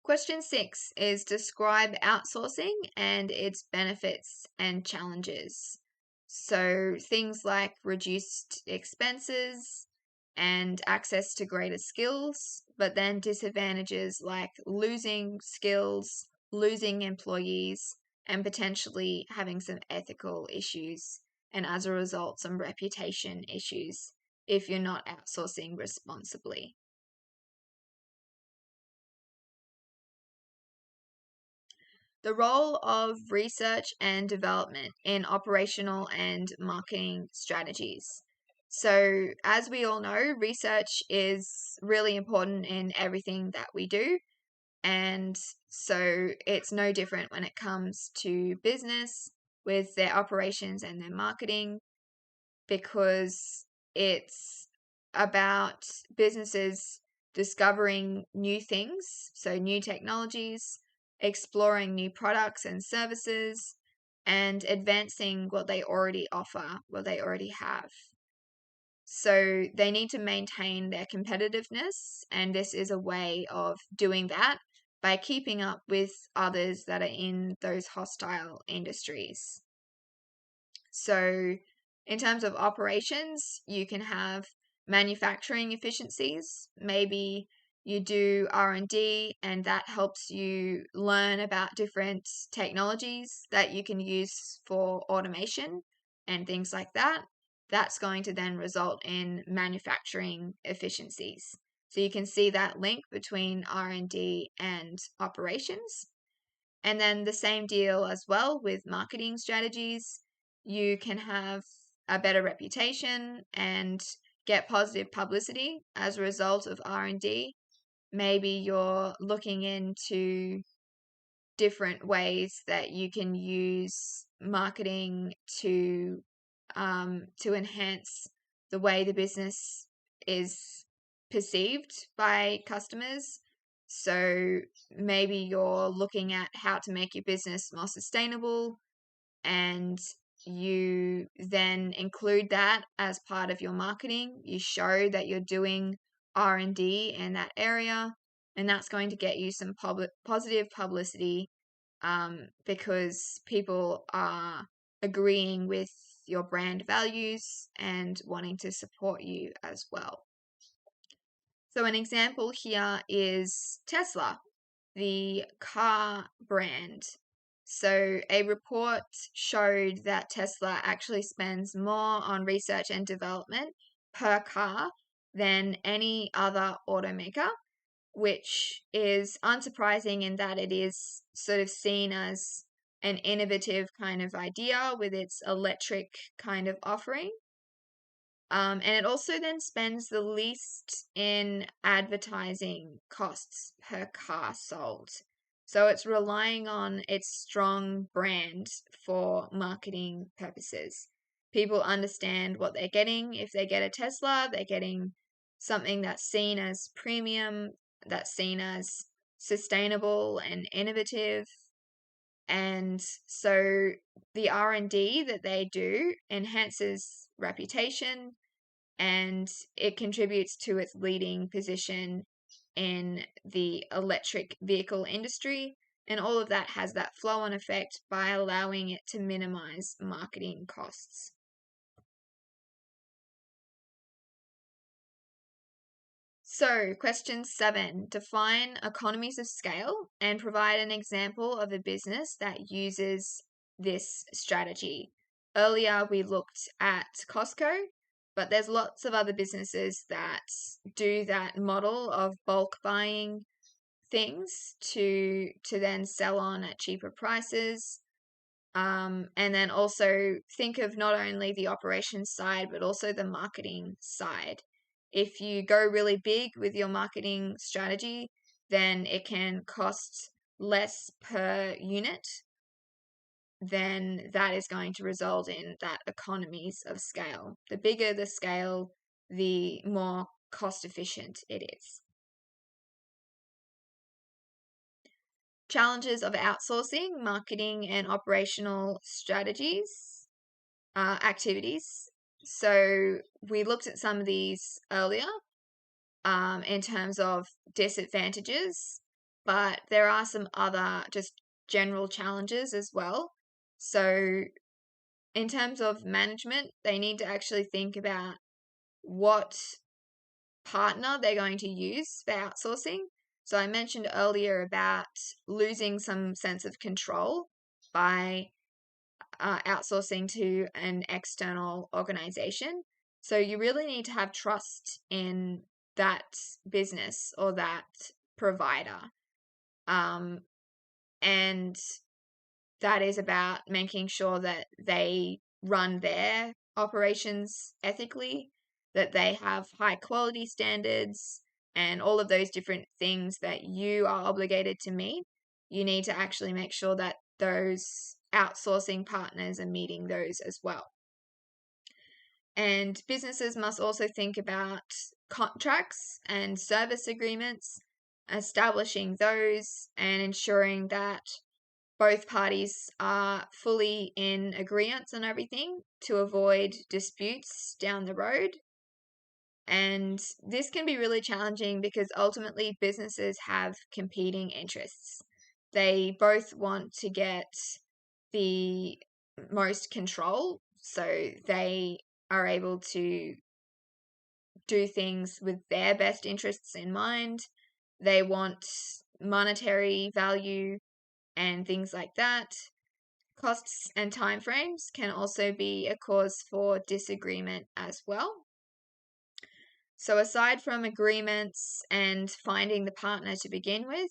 Question 6 is describe outsourcing and its benefits and challenges. So things like reduced expenses and access to greater skills, but then disadvantages like losing skills, losing employees, and potentially having some ethical issues, and as a result, some reputation issues if you're not outsourcing responsibly. The role of research and development in operational and marketing strategies. So, as we all know, research is really important in everything that we do. And so, it's no different when it comes to business with their operations and their marketing, because it's about businesses discovering new things, so new technologies, exploring new products and services, and advancing what they already offer, what they already have. So they need to maintain their competitiveness, and this is a way of doing that by keeping up with others that are in those hostile industries. So, in terms of operations, you can have manufacturing efficiencies. Maybe you do R&D and that helps you learn about different technologies that you can use for automation and things like that. That's going to then result in manufacturing efficiencies. So you can see that link between R&D and operations. And then the same deal as well with marketing strategies. You can have a better reputation and get positive publicity as a result of R&D. Maybe you're looking into different ways that you can use marketing to enhance the way the business is perceived by customers. So maybe you're looking at how to make your business more sustainable, and you then include that as part of your marketing. You show that you're doing R&D in that area, and that's going to get you some positive publicity, because people are agreeing with your brand values and wanting to support you as well. So an example here is Tesla, the car brand. So a report showed that Tesla actually spends more on research and development per car than any other automaker, which is unsurprising in that it is sort of seen as an innovative kind of idea with its electric kind of offering. And it also then spends the least in advertising costs per car sold. So it's relying on its strong brand for marketing purposes. People understand what they're getting. If they get a Tesla, they're getting something that's seen as premium, that's seen as sustainable and innovative. And so the R&D that they do enhances reputation, and it contributes to its leading position in the electric vehicle industry. And all of that has that flow on effect by allowing it to minimize marketing costs. So, question 7, define economies of scale and provide an example of a business that uses this strategy. Earlier, we looked at Costco. But there's lots of other businesses that do that model of bulk buying things to then sell on at cheaper prices. And then also think of not only the operations side, but also the marketing side. If you go really big with your marketing strategy, then it can cost less per unit. Then that is going to result in that economies of scale. The bigger the scale, the more cost efficient it is. Challenges of outsourcing marketing and operational strategies, activities. So we looked at some of these earlier in terms of disadvantages, but there are some other just general challenges as well. So in terms of management, they need to actually think about what partner they're going to use for outsourcing. So I mentioned earlier about losing some sense of control by outsourcing to an external organization. So you really need to have trust in that business or that provider. And that is about making sure that they run their operations ethically, that they have high quality standards, and all of those different things that you are obligated to meet. You need to actually make sure that those outsourcing partners are meeting those as well. And businesses must also think about contracts and service agreements, establishing those and ensuring that both parties are fully in agreement on everything to avoid disputes down the road. And this can be really challenging because ultimately businesses have competing interests. They both want to get the most control, so they are able to do things with their best interests in mind. They want monetary value and things like that. Costs and timeframes can also be a cause for disagreement as well. So aside from agreements and finding the partner to begin with,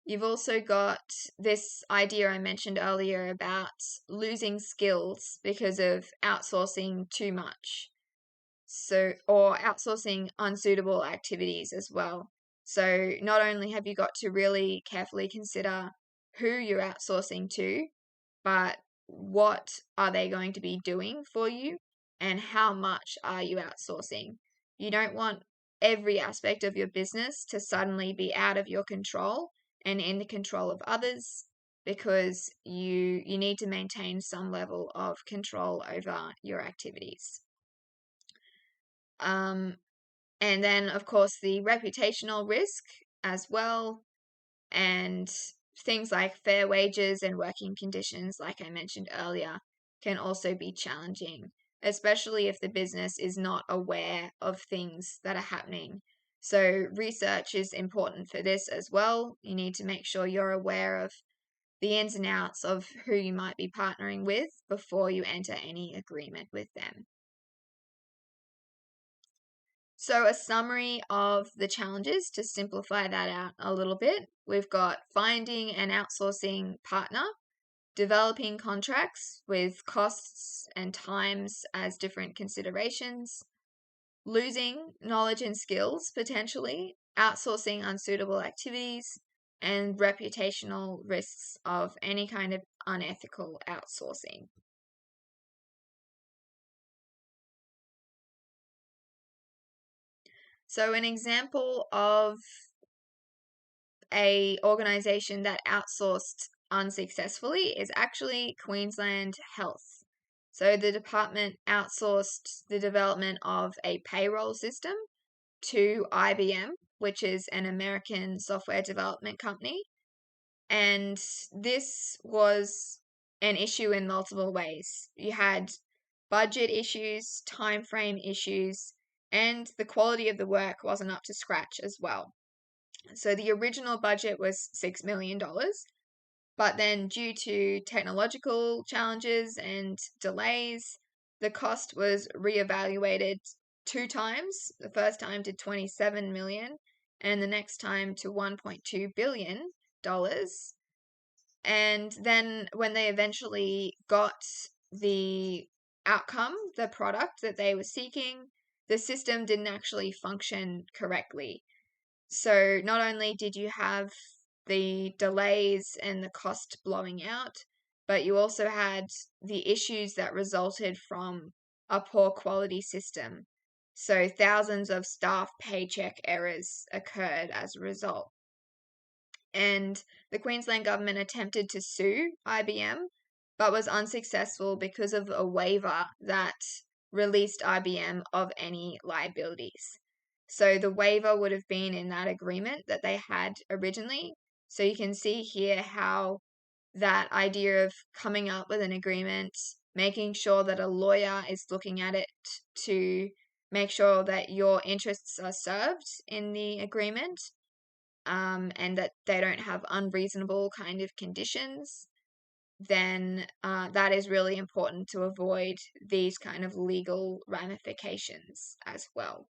you've also got this idea I mentioned earlier about losing skills because of outsourcing too much. So, or outsourcing unsuitable activities as well. So not only have you got to really carefully consider who you're outsourcing to, but what are they going to be doing for you and how much are you outsourcing? You don't want every aspect of your business to suddenly be out of your control and in the control of others, because you need to maintain some level of control over your activities. And then, of course, the reputational risk as well, and things like fair wages and working conditions, like I mentioned earlier, can also be challenging, especially if the business is not aware of things that are happening. So research is important for this as well. You need to make sure you're aware of the ins and outs of who you might be partnering with before you enter any agreement with them. So, a summary of the challenges to simplify that out a little bit. We've got finding an outsourcing partner, developing contracts with costs and times as different considerations, losing knowledge and skills potentially, outsourcing unsuitable activities, and reputational risks of any kind of unethical outsourcing. So, an example of a organization that outsourced unsuccessfully is actually Queensland Health. So the department outsourced the development of a payroll system to IBM, which is an American software development company. And this was an issue in multiple ways. You had budget issues, time frame issues, and the quality of the work wasn't up to scratch as well. So the original budget was $6 million, but then due to technological challenges and delays, the cost was reevaluated 2 times. The first time to 27 million and the next time to $1.2 billion. And then when they eventually got the outcome, the product that they were seeking, the system didn't actually function correctly. So not only did you have the delays and the cost blowing out, but you also had the issues that resulted from a poor quality system. So thousands of staff paycheck errors occurred as a result. And the Queensland government attempted to sue IBM, but was unsuccessful because of a waiver that released IBM of any liabilities. So the waiver would have been in that agreement that they had originally. So you can see here how that idea of coming up with an agreement, making sure that a lawyer is looking at it to make sure that your interests are served in the agreement, and that they don't have unreasonable kind of conditions, then that is really important to avoid these kind of legal ramifications as well.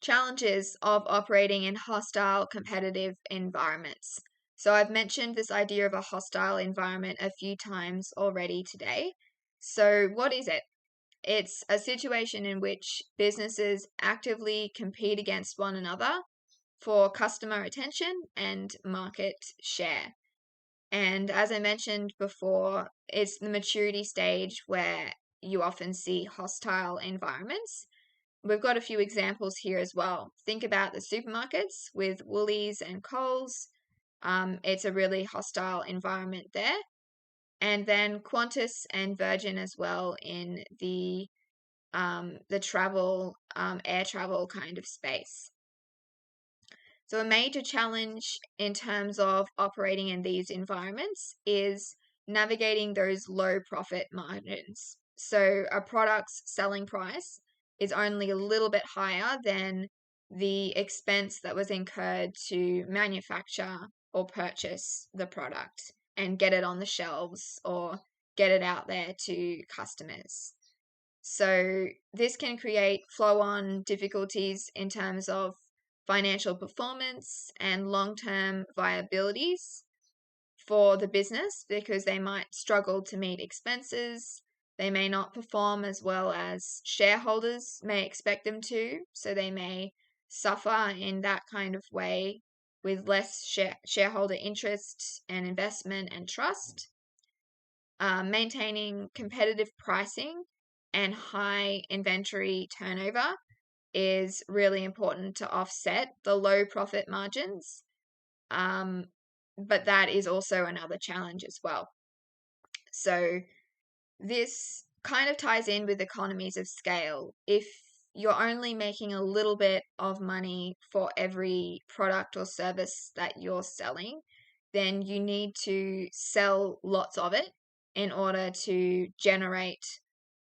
Challenges of operating in hostile competitive environments. So I've mentioned this idea of a hostile environment a few times already today. So what is it? It's a situation in which businesses actively compete against one another for customer attention and market share. And as I mentioned before, it's the maturity stage where you often see hostile environments. We've got a few examples here as well. Think about the supermarkets with Woolies and Coles. It's a really hostile environment there. And then Qantas and Virgin as well in the travel, air travel kind of space. So a major challenge in terms of operating in these environments is navigating those low profit margins. So a product's selling price is only a little bit higher than the expense that was incurred to manufacture or purchase the product and get it on the shelves or get it out there to customers. So this can create flow-on difficulties in terms of financial performance and long-term viabilities for the business because they might struggle to meet expenses. They may not perform as well as shareholders may expect them to, so they may suffer in that kind of way with less shareholder interest and investment and trust. Maintaining competitive pricing and high inventory turnover is really important to offset the low profit margins. But that is also another challenge as well. So this kind of ties in with economies of scale. If you're only making a little bit of money for every product or service that you're selling, then you need to sell lots of it in order to generate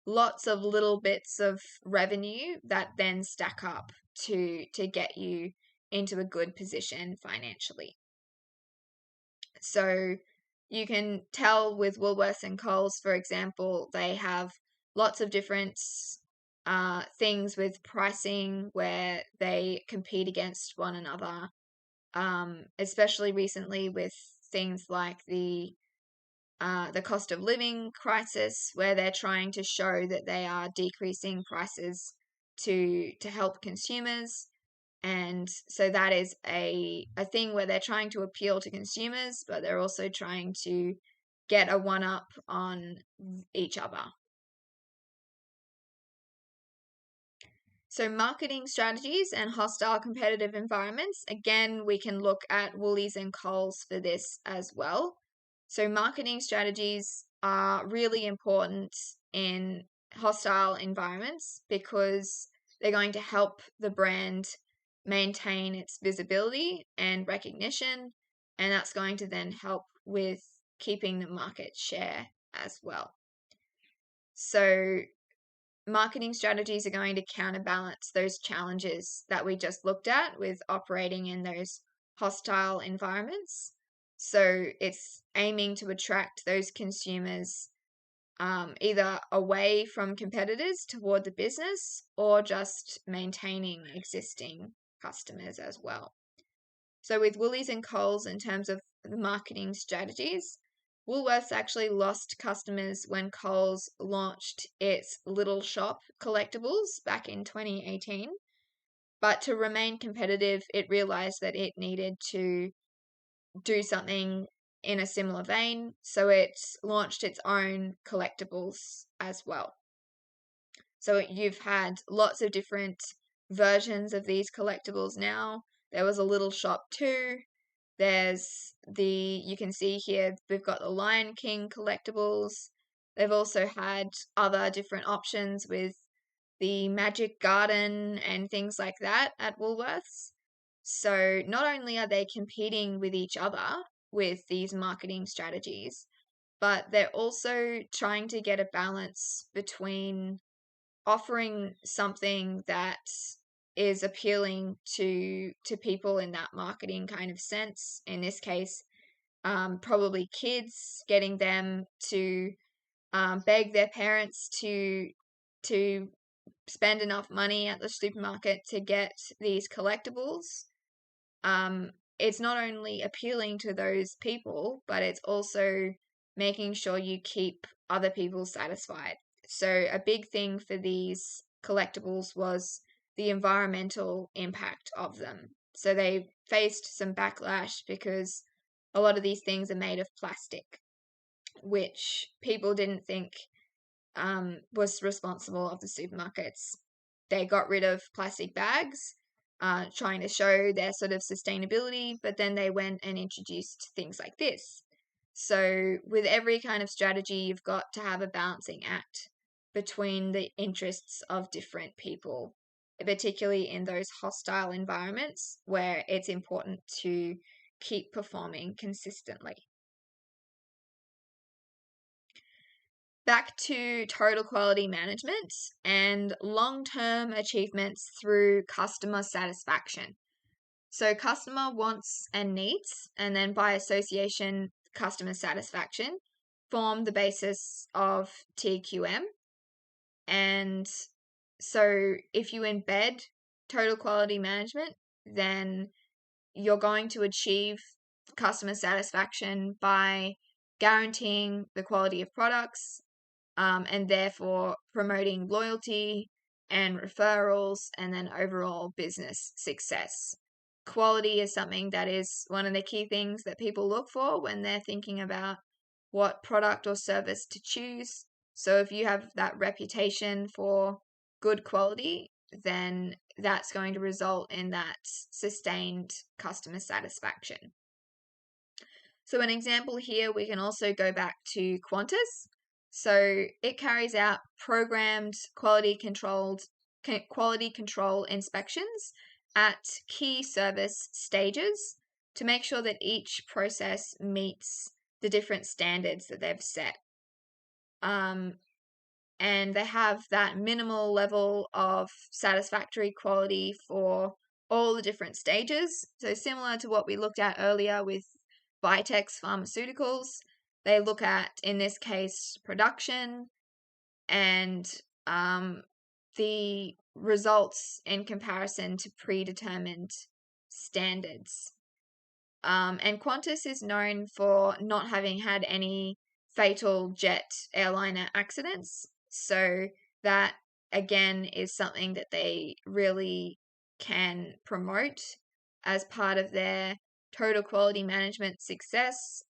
lots of little bits of revenue that then stack up to get you into a good position financially. So you can tell with Woolworths and Coles, for example, they have lots of different things with pricing where they compete against one another, especially recently with things like the cost of living crisis, where they're trying to show that they are decreasing prices to help consumers. And so that is a thing where they're trying to appeal to consumers, but they're also trying to get a one-up on each other. So marketing strategies and hostile competitive environments. Again, we can look at Woolies and Coles for this as well. So marketing strategies are really important in hostile environments because they're going to help the brand maintain its visibility and recognition, and that's going to then help with keeping the market share as well. So marketing strategies are going to counterbalance those challenges that we just looked at with operating in those hostile environments. So it's aiming to attract those consumers either away from competitors toward the business or just maintaining existing customers as well. So with Woolies and Coles, in terms of the marketing strategies, Woolworths actually lost customers when Coles launched its Little Shop collectibles back in 2018. But to remain competitive, it realized that it needed to do something in a similar vein, so it launched its own collectibles as well. So you've had lots of different versions of these collectibles now. There was a Little Shop too. There's you can see here, we've got the Lion King collectibles. They've also had other different options with the Magic Garden and things like that at Woolworths. So not only are they competing with each other with these marketing strategies, but they're also trying to get a balance between offering something that is appealing to people in that marketing kind of sense. In this case, probably kids, getting them to beg their parents to spend enough money at the supermarket to get these collectibles. It's not only appealing to those people, but it's also making sure you keep other people satisfied. So a big thing for these collectibles was the environmental impact of them. So they faced some backlash because a lot of these things are made of plastic, which people didn't think was responsible of the supermarkets. They got rid of plastic bags, trying to show their sort of sustainability, but then they went and introduced things like this. So with every kind of strategy, you've got to have a balancing act between the interests of different people, particularly in those hostile environments where it's important to keep performing consistently. Back to total quality management and long-term achievements through customer satisfaction. So customer wants and needs, and then by association, customer satisfaction, form the basis of TQM. And so if you embed total quality management, then you're going to achieve customer satisfaction by guaranteeing the quality of products, and therefore promoting loyalty and referrals and then overall business success. Quality is something that is one of the key things that people look for when they're thinking about what product or service to choose. So if you have that reputation for good quality, then that's going to result in that sustained customer satisfaction. So an example here, we can also go back to Qantas. So it carries out programmed quality control inspections at key service stages to make sure that each process meets the different standards that they've set. And they have that minimal level of satisfactory quality for all the different stages. So similar to what we looked at earlier with Vitex Pharmaceuticals, they look at, in this case, production and the results in comparison to predetermined standards. And Qantas is known for not having had any fatal jet airliner accidents. So that, again, is something that they really can promote as part of their total quality management success.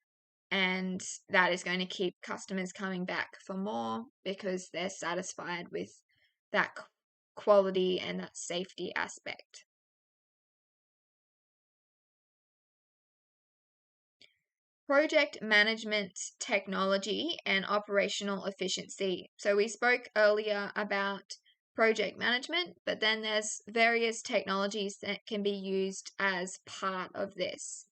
And that is going to keep customers coming back for more because they're satisfied with that quality and that safety aspect. Project management technology and operational efficiency. So we spoke earlier about project management, but then there's various technologies that can be used as part of this.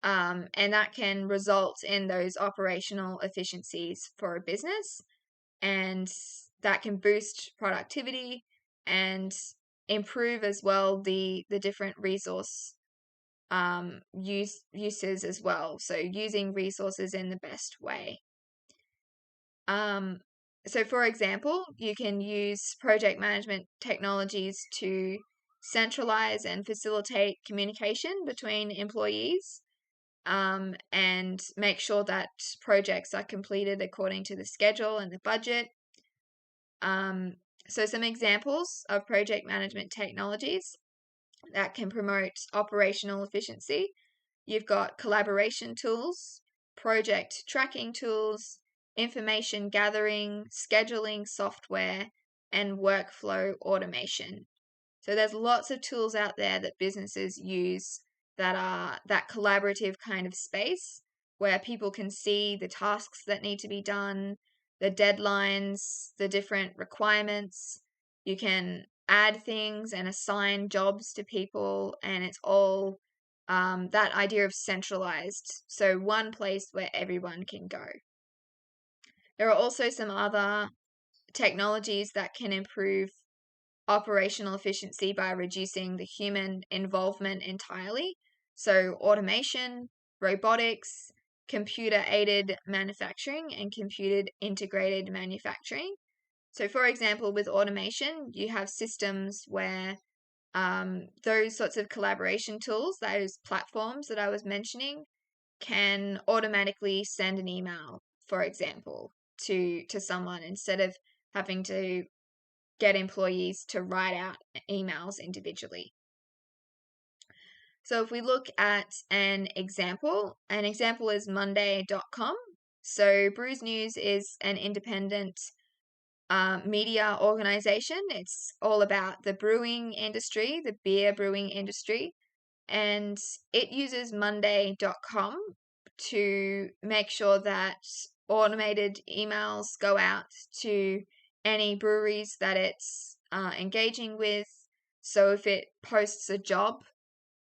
And that can result in those operational efficiencies for a business, and that can boost productivity and improve as well the different resource uses as well. So using resources in the best way. So for example, you can use project management technologies to centralize and facilitate communication between employees, and make sure that projects are completed according to the schedule and the budget. So some examples of project management technologies that can promote operational efficiency. You've got collaboration tools, project tracking tools, information gathering, scheduling software, and workflow automation. So there's lots of tools out there that businesses use that are that collaborative kind of space where people can see the tasks that need to be done, the deadlines, the different requirements. You can add things and assign jobs to people, and it's all that idea of centralized. So one place where everyone can go. There are also some other technologies that can improve operational efficiency by reducing the human involvement entirely. So automation, robotics, computer-aided manufacturing, and computer-integrated manufacturing. So for example, with automation, you have systems where those sorts of collaboration tools, those platforms that I was mentioning, can automatically send an email, for example, to someone instead of having to get employees to write out emails individually. So if we look at an example is monday.com. So Brews News is an independent media organization. It's all about the brewing industry, the beer brewing industry, and it uses monday.com to make sure that automated emails go out to any breweries that it's engaging with. So if it posts a job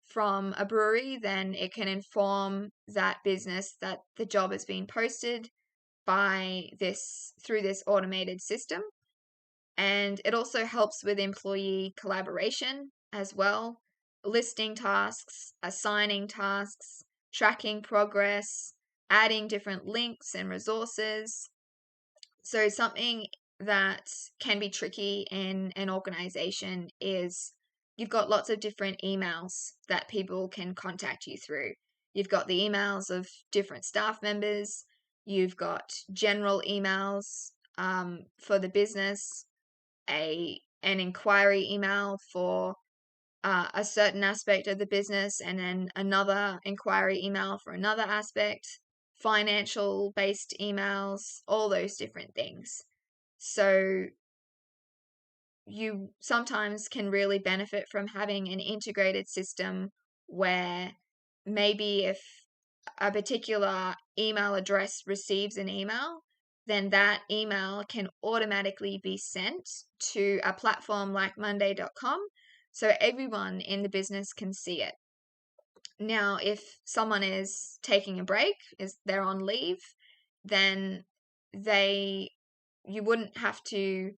from a brewery, then it can inform that business that the job has been posted through this automated system. And it also helps with employee collaboration as well, listing tasks, assigning tasks, tracking progress, adding different links and resources. So something that can be tricky in an organization is you've got lots of different emails that people can contact you through. You've got the emails of different staff members. You've got general emails for the business, an inquiry email for a certain aspect of the business, and then another inquiry email for another aspect, financial based emails, all those different things. So you sometimes can really benefit from having an integrated system where maybe if a particular email address receives an email, then that email can automatically be sent to a platform like monday.com so everyone in the business can see it. Now, if someone is taking a break, they're on leave, then you wouldn't have to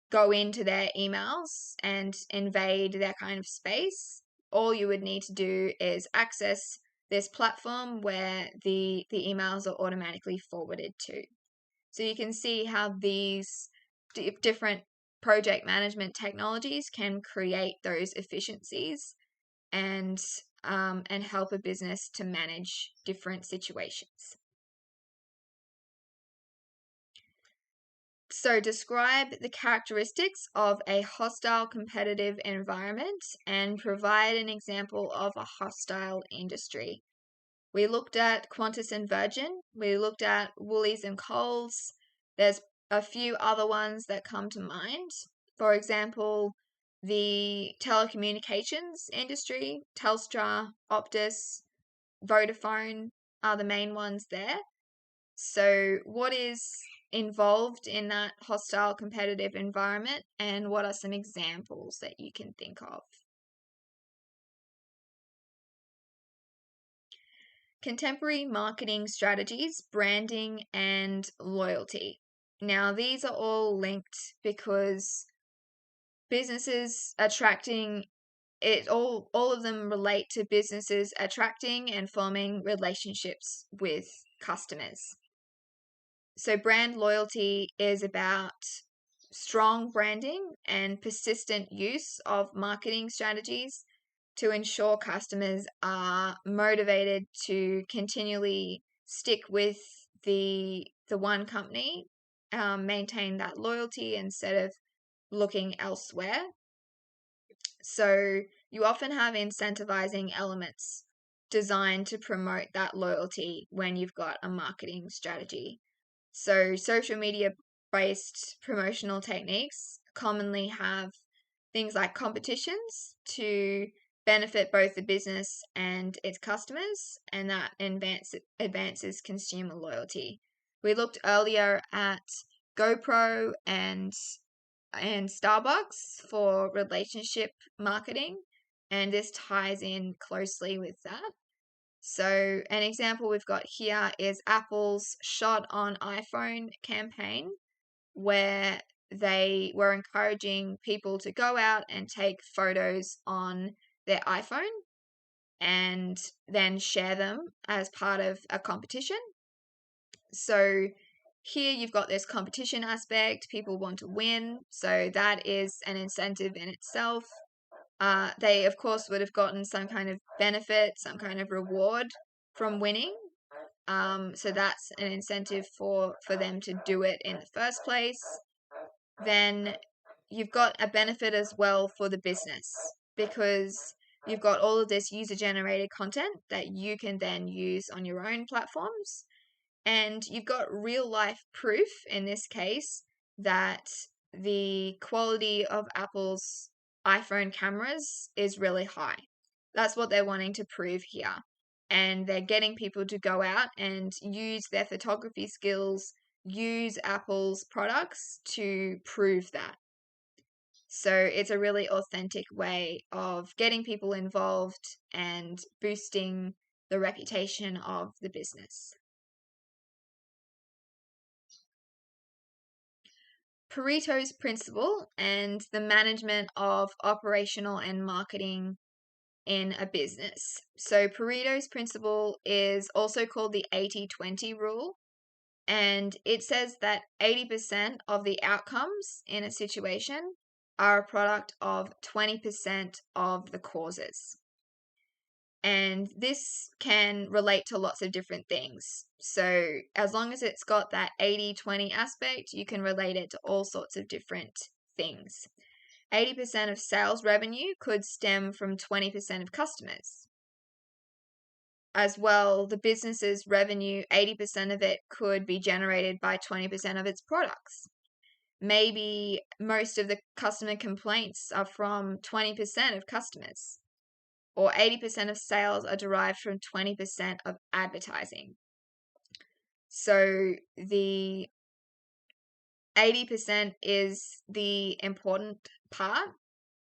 go into their emails and invade their kind of space. All you would need to do is access this platform where the emails are automatically forwarded to. So you can see how these different project management technologies can create those efficiencies and help a business to manage different situations. So describe the characteristics of a hostile competitive environment and provide an example of a hostile industry. We looked at Qantas and Virgin. We looked at Woolies and Coles. There's a few other ones that come to mind. For example, the telecommunications industry, Telstra, Optus, Vodafone are the main ones there. So what is involved in that hostile competitive environment, and what are some examples that you can think of? Contemporary marketing strategies, branding, and loyalty. Now, these are all linked because businesses attracting all of them relate to businesses attracting and forming relationships with customers. So brand loyalty is about strong branding and persistent use of marketing strategies to ensure customers are motivated to continually stick with the one company, maintain that loyalty instead of looking elsewhere. So you often have incentivizing elements designed to promote that loyalty when you've got a marketing strategy. So social media based promotional techniques commonly have things like competitions to benefit both the business and its customers, and that advances consumer loyalty. We looked earlier at GoPro and Starbucks for relationship marketing, and this ties in closely with that. So an example we've got here is Apple's Shot on iPhone campaign, where they were encouraging people to go out and take photos on their iPhone and then share them as part of a competition. So here you've got this competition aspect. People want to win, so that is an incentive in itself. They, of course, would have gotten some kind of benefit, some kind of reward from winning. So that's an incentive for them to do it in the first place. Then you've got a benefit as well for the business, because you've got all of this user-generated content that you can then use on your own platforms. And you've got real-life proof in this case that the quality of Apple's iPhone cameras is really high. That's what they're wanting to prove here. And they're getting people to go out and use their photography skills, use Apple's products to prove that. So it's a really authentic way of getting people involved and boosting the reputation of the business. Pareto's principle and the management of operational and marketing in a business. So Pareto's principle is also called the 80-20 rule, and it says that 80% of the outcomes in a situation are a product of 20% of the causes. And this can relate to lots of different things. So as long as it's got that 80-20 aspect, you can relate it to all sorts of different things. 80% of sales revenue could stem from 20% of customers. As well, the business's revenue, 80% of it could be generated by 20% of its products. Maybe most of the customer complaints are from 20% of customers, or 80% of sales are derived from 20% of advertising. So the 80% is the important part.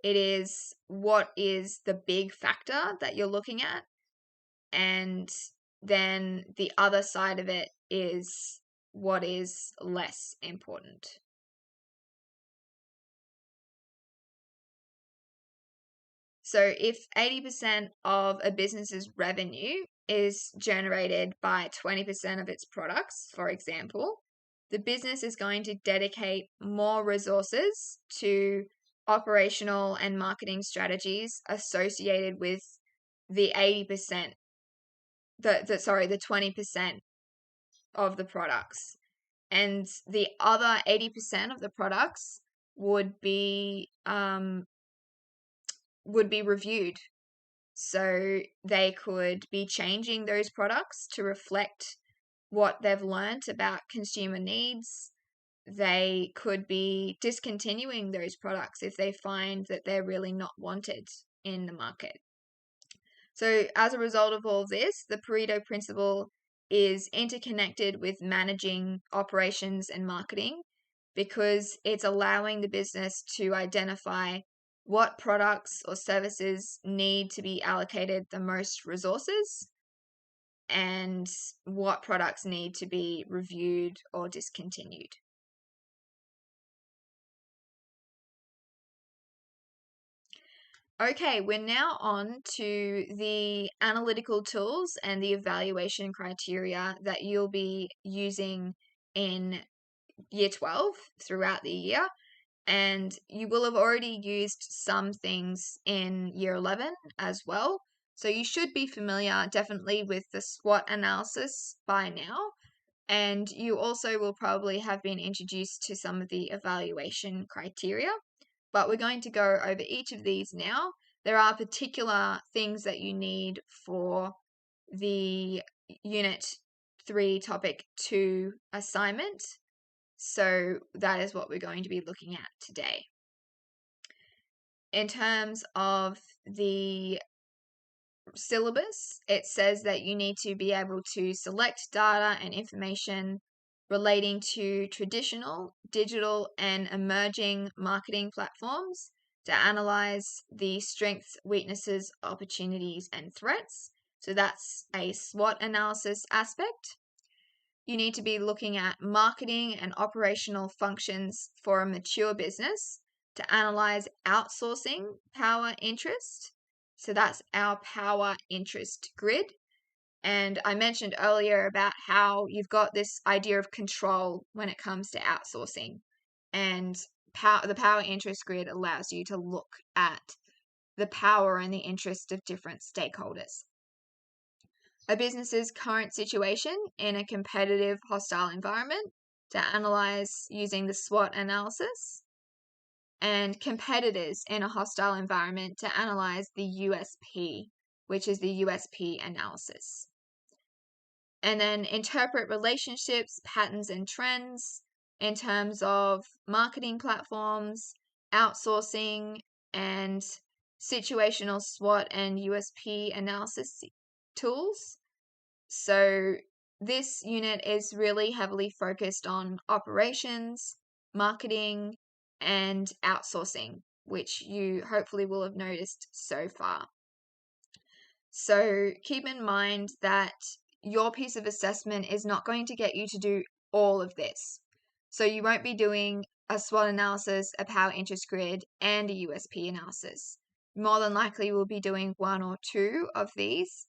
It is what is the big factor that you're looking at. And then the other side of it is what is less important. So if 80% of a business's revenue is generated by 20% of its products, for example, the business is going to dedicate more resources to operational and marketing strategies associated with the 80%, the 20% of the products. And the other 80% of the products would be reviewed. So they could be changing those products to reflect what they've learnt about consumer needs. They could be discontinuing those products if they find that they're really not wanted in the market. So as a result of all this, the Pareto principle is interconnected with managing operations and marketing, because it's allowing the business to identify what products or services need to be allocated the most resources and what products need to be reviewed or discontinued. Okay, we're now on to the analytical tools and the evaluation criteria that you'll be using in year 12 throughout the year. And you will have already used some things in year 11 as well. So you should be familiar definitely with the SWOT analysis by now. And you also will probably have been introduced to some of the evaluation criteria. But we're going to go over each of these now. There are particular things that you need for the Unit 3 Topic 2 assignment. So that is what we're going to be looking at today. In terms of the syllabus, it says that you need to be able to select data and information relating to traditional, digital, and emerging marketing platforms to analyze the strengths, weaknesses, opportunities, and threats. So that's a SWOT analysis aspect. You need to be looking at marketing and operational functions for a mature business to analyze outsourcing power interest. So that's our power interest grid. And I mentioned earlier about how you've got this idea of control when it comes to outsourcing. And the power interest grid allows you to look at the power and the interest of different stakeholders. A business's current situation in a competitive, hostile environment to analyze using the SWOT analysis, and competitors in a hostile environment to analyze the USP, which is the USP analysis. And then interpret relationships, patterns, and trends in terms of marketing platforms, outsourcing, and situational SWOT and USP analysis tools. So this unit is really heavily focused on operations, marketing, and outsourcing, which you hopefully will have noticed so far. So keep in mind that your piece of assessment is not going to get you to do all of this. So you won't be doing a SWOT analysis, a power interest grid, and a USP analysis. More than likely, we'll be doing one or two of these,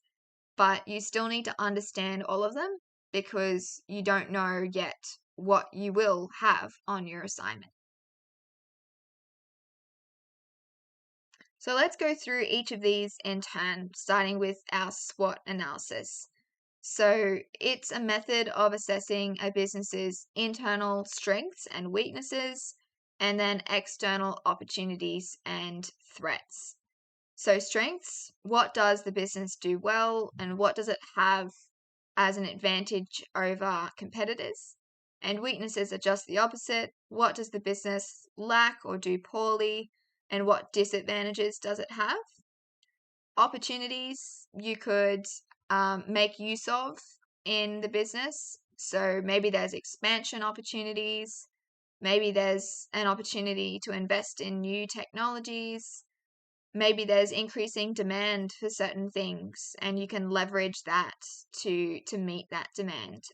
but you still need to understand all of them because you don't know yet what you will have on your assignment. So let's go through each of these in turn, starting with our SWOT analysis. So it's a method of assessing a business's internal strengths and weaknesses, and then external opportunities and threats. So strengths, what does the business do well and what does it have as an advantage over competitors? And weaknesses are just the opposite. What does the business lack or do poorly and what disadvantages does it have? Opportunities you could make use of in the business. So maybe there's expansion opportunities. Maybe there's an opportunity to invest in new technologies. Maybe there's increasing demand for certain things and you can leverage that to meet that demand.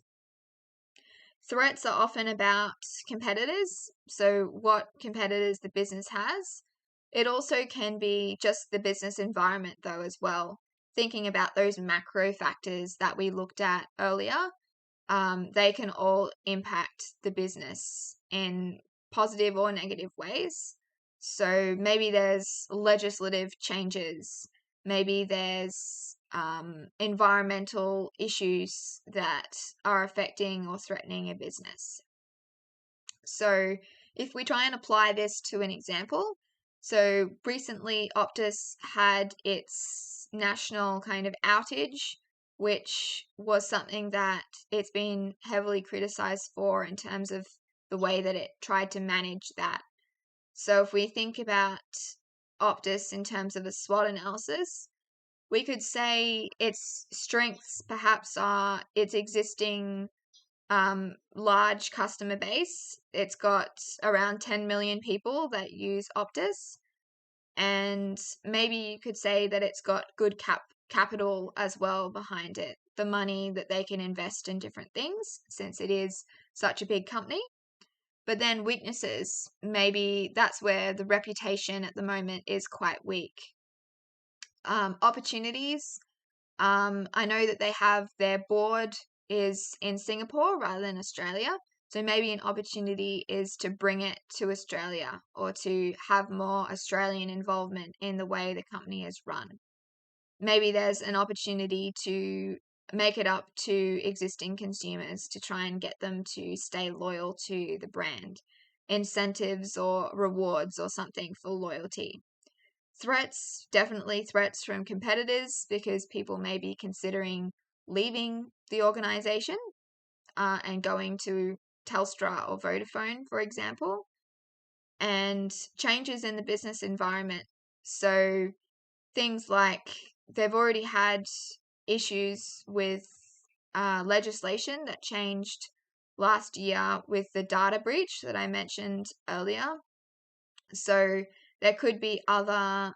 Threats are often about competitors, so what competitors the business has. It also can be just the business environment though as well. Thinking about those macro factors that we looked at earlier, they can all impact the business in positive or negative ways. So maybe there's legislative changes, maybe there's environmental issues that are affecting or threatening a business. So if we try and apply this to an example, so recently Optus had its national kind of outage, which was something that it's been heavily criticized for in terms of the way that it tried to manage that. So if we think about Optus in terms of a SWOT analysis, we could say its strengths perhaps are its existing large customer base. It's got around 10 million people that use Optus. And maybe you could say that it's got good capital as well behind it, the money that they can invest in different things since it is such a big company. But then weaknesses, maybe that's where the reputation at the moment is quite weak. Opportunities. I know that they have their board is in Singapore rather than Australia. So maybe an opportunity is to bring it to Australia or to have more Australian involvement in the way the company is run. Maybe there's an opportunity to make it up to existing consumers to try and get them to stay loyal to the brand, incentives or rewards or something for loyalty. Threats, definitely threats from competitors because people may be considering leaving the organization and going to Telstra or Vodafone, for example, and changes in the business environment. So things like they've already had issues with legislation that changed last year with the data breach that I mentioned earlier. So there could be other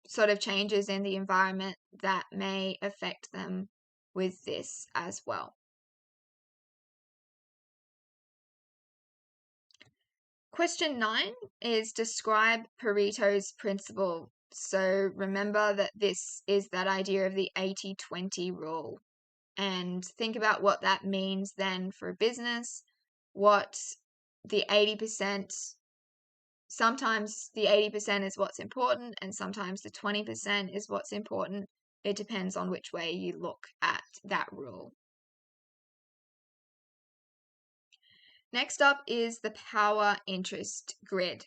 sort of changes in the environment that may affect them with this as well. Question 9 is describe Pareto's principle. So remember that this is that idea of the 80-20 rule. And think about what that means then for a business, what the 80%, sometimes the 80% is what's important and sometimes the 20% is what's important. It depends on which way you look at that rule. Next up is the power interest grid.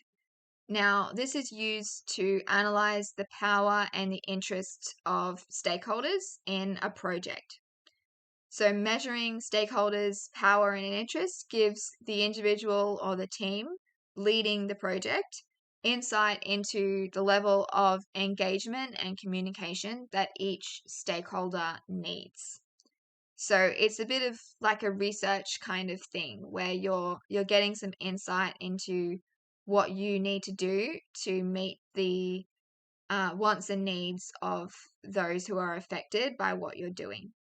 Now, this is used to analyze the power and the interest of stakeholders in a project. So measuring stakeholders' power and interest gives the individual or the team leading the project insight into the level of engagement and communication that each stakeholder needs. So it's a bit of like a research kind of thing where you're getting some insight into what you need to do to meet the wants and needs of those who are affected by what you're doing.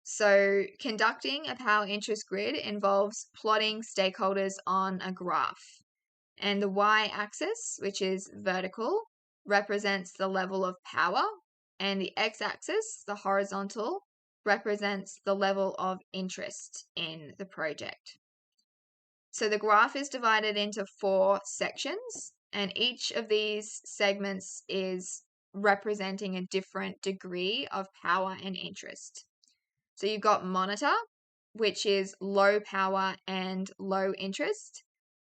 So conducting a power interest grid involves plotting stakeholders on a graph. And the y-axis, which is vertical, represents the level of power, and the x-axis, the horizontal, represents the level of interest in the project. So the graph is divided into 4 sections, and each of these segments is representing a different degree of power and interest. So you've got monitor, which is low power and low interest.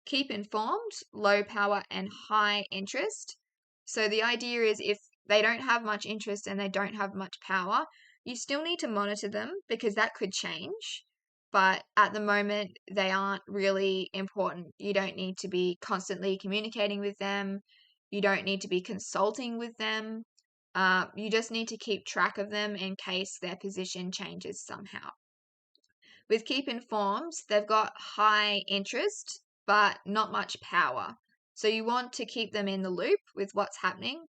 Keep informed, low power and high interest. So the idea is if they don't have much interest and they don't have much power, you still need to monitor them because that could change. But at the moment, they aren't really important. You don't need to be constantly communicating with them. You don't need to be consulting with them. You just need to keep track of them in case their position changes somehow. With Keep Informed, they've got high interest, but not much power. So you want to keep them in the loop with what's happening,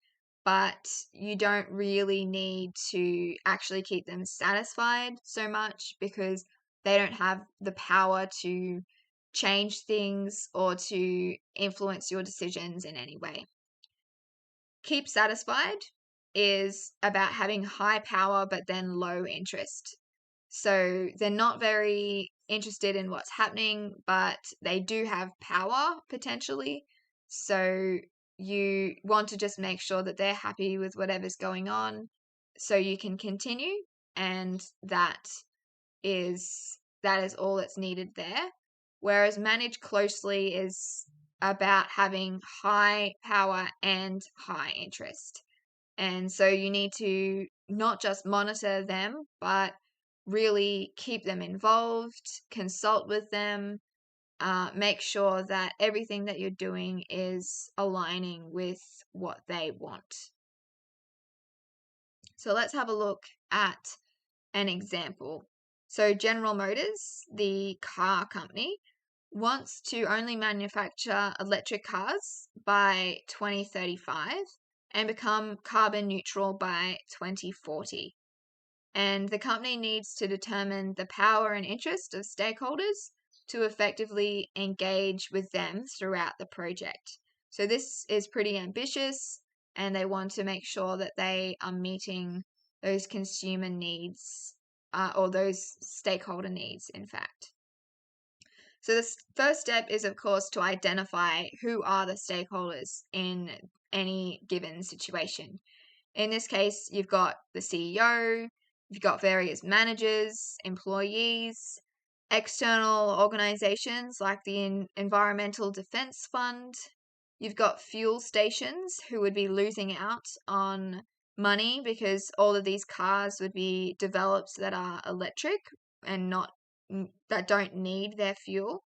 but you don't really need to actually keep them satisfied so much because they don't have the power to change things or to influence your decisions in any way. Keep Satisfied is about having high power but then low interest. So they're not very interested in what's happening, but they do have power potentially. So you want to just make sure that they're happy with whatever's going on so you can continue, and that is all that's needed there. Whereas Manage Closely is about having high power and high interest. And so you need to not just monitor them, but really keep them involved, consult with them, make sure that everything that you're doing is aligning with what they want. So let's have a look at an example. So General Motors, the car company, wants to only manufacture electric cars by 2035 and become carbon neutral by 2040. And the company needs to determine the power and interest of stakeholders to effectively engage with them throughout the project. So this is pretty ambitious. and they want to make sure that they are meeting those consumer needs, or those stakeholder needs, in fact. So the first step is, of course, to identify who are the stakeholders in any given situation. In this case, you've got the CEO, you've got various managers, employees, external organizations like the Environmental Defense Fund. You've got fuel stations who would be losing out on money because all of these cars would be developed that are electric and that don't need their fuel.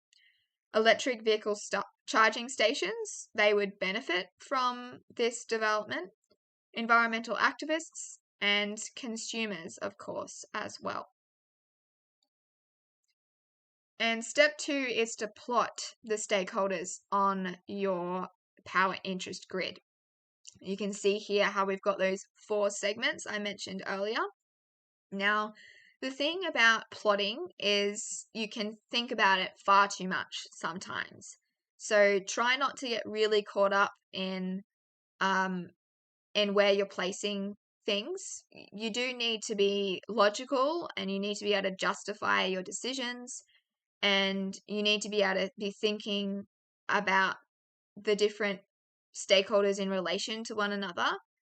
Electric vehicle charging stations, they would benefit from this development. Environmental activists and consumers, of course, as well. And step 2 is to plot the stakeholders on your power interest grid. You can see here how we've got those 4 segments I mentioned earlier. Now, the thing about plotting is you can think about it far too much sometimes. So try not to get really caught up in where you're placing things. You do need to be logical, and you need to be able to justify your decisions, and you need to be able to be thinking about the different stakeholders in relation to one another.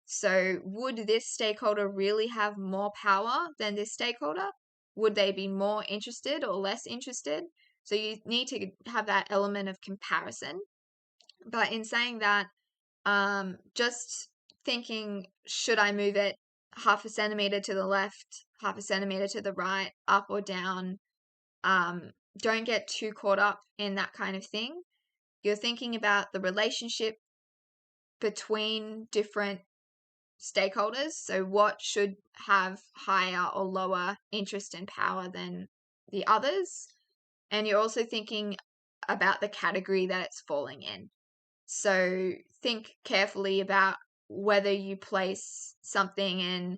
So would this stakeholder really have more power than this stakeholder? Would they be more interested or less interested? So you need to have that element of comparison. But in saying that, just thinking, should I move it half a centimeter to the left, half a centimeter to the right, up or down? Don't get too caught up in that kind of thing. You're thinking about the relationship between different stakeholders. So what should have higher or lower interest and power than the others? And you're also thinking about the category that it's falling in. So think carefully about whether you place something in.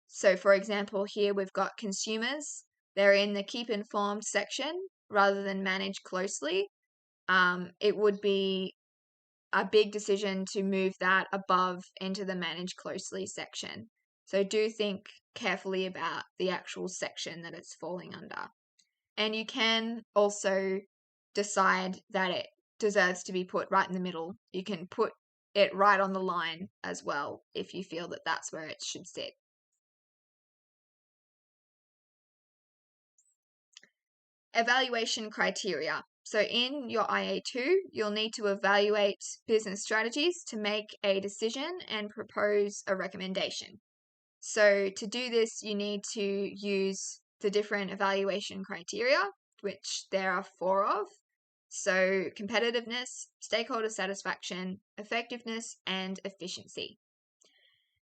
So for example, here we've got consumers. They're in the keep informed section rather than manage closely. It would be a big decision to move that above into the manage closely section. So do think carefully about the actual section that it's falling under. And you can also decide that it deserves to be put right in the middle. You can put it right on the line as well if you feel that that's where it should sit. Evaluation criteria. So in your IA2, you'll need to evaluate business strategies to make a decision and propose a recommendation. So to do this, you need to use the different evaluation criteria, which there are 4 of. So competitiveness, stakeholder satisfaction, effectiveness, and efficiency.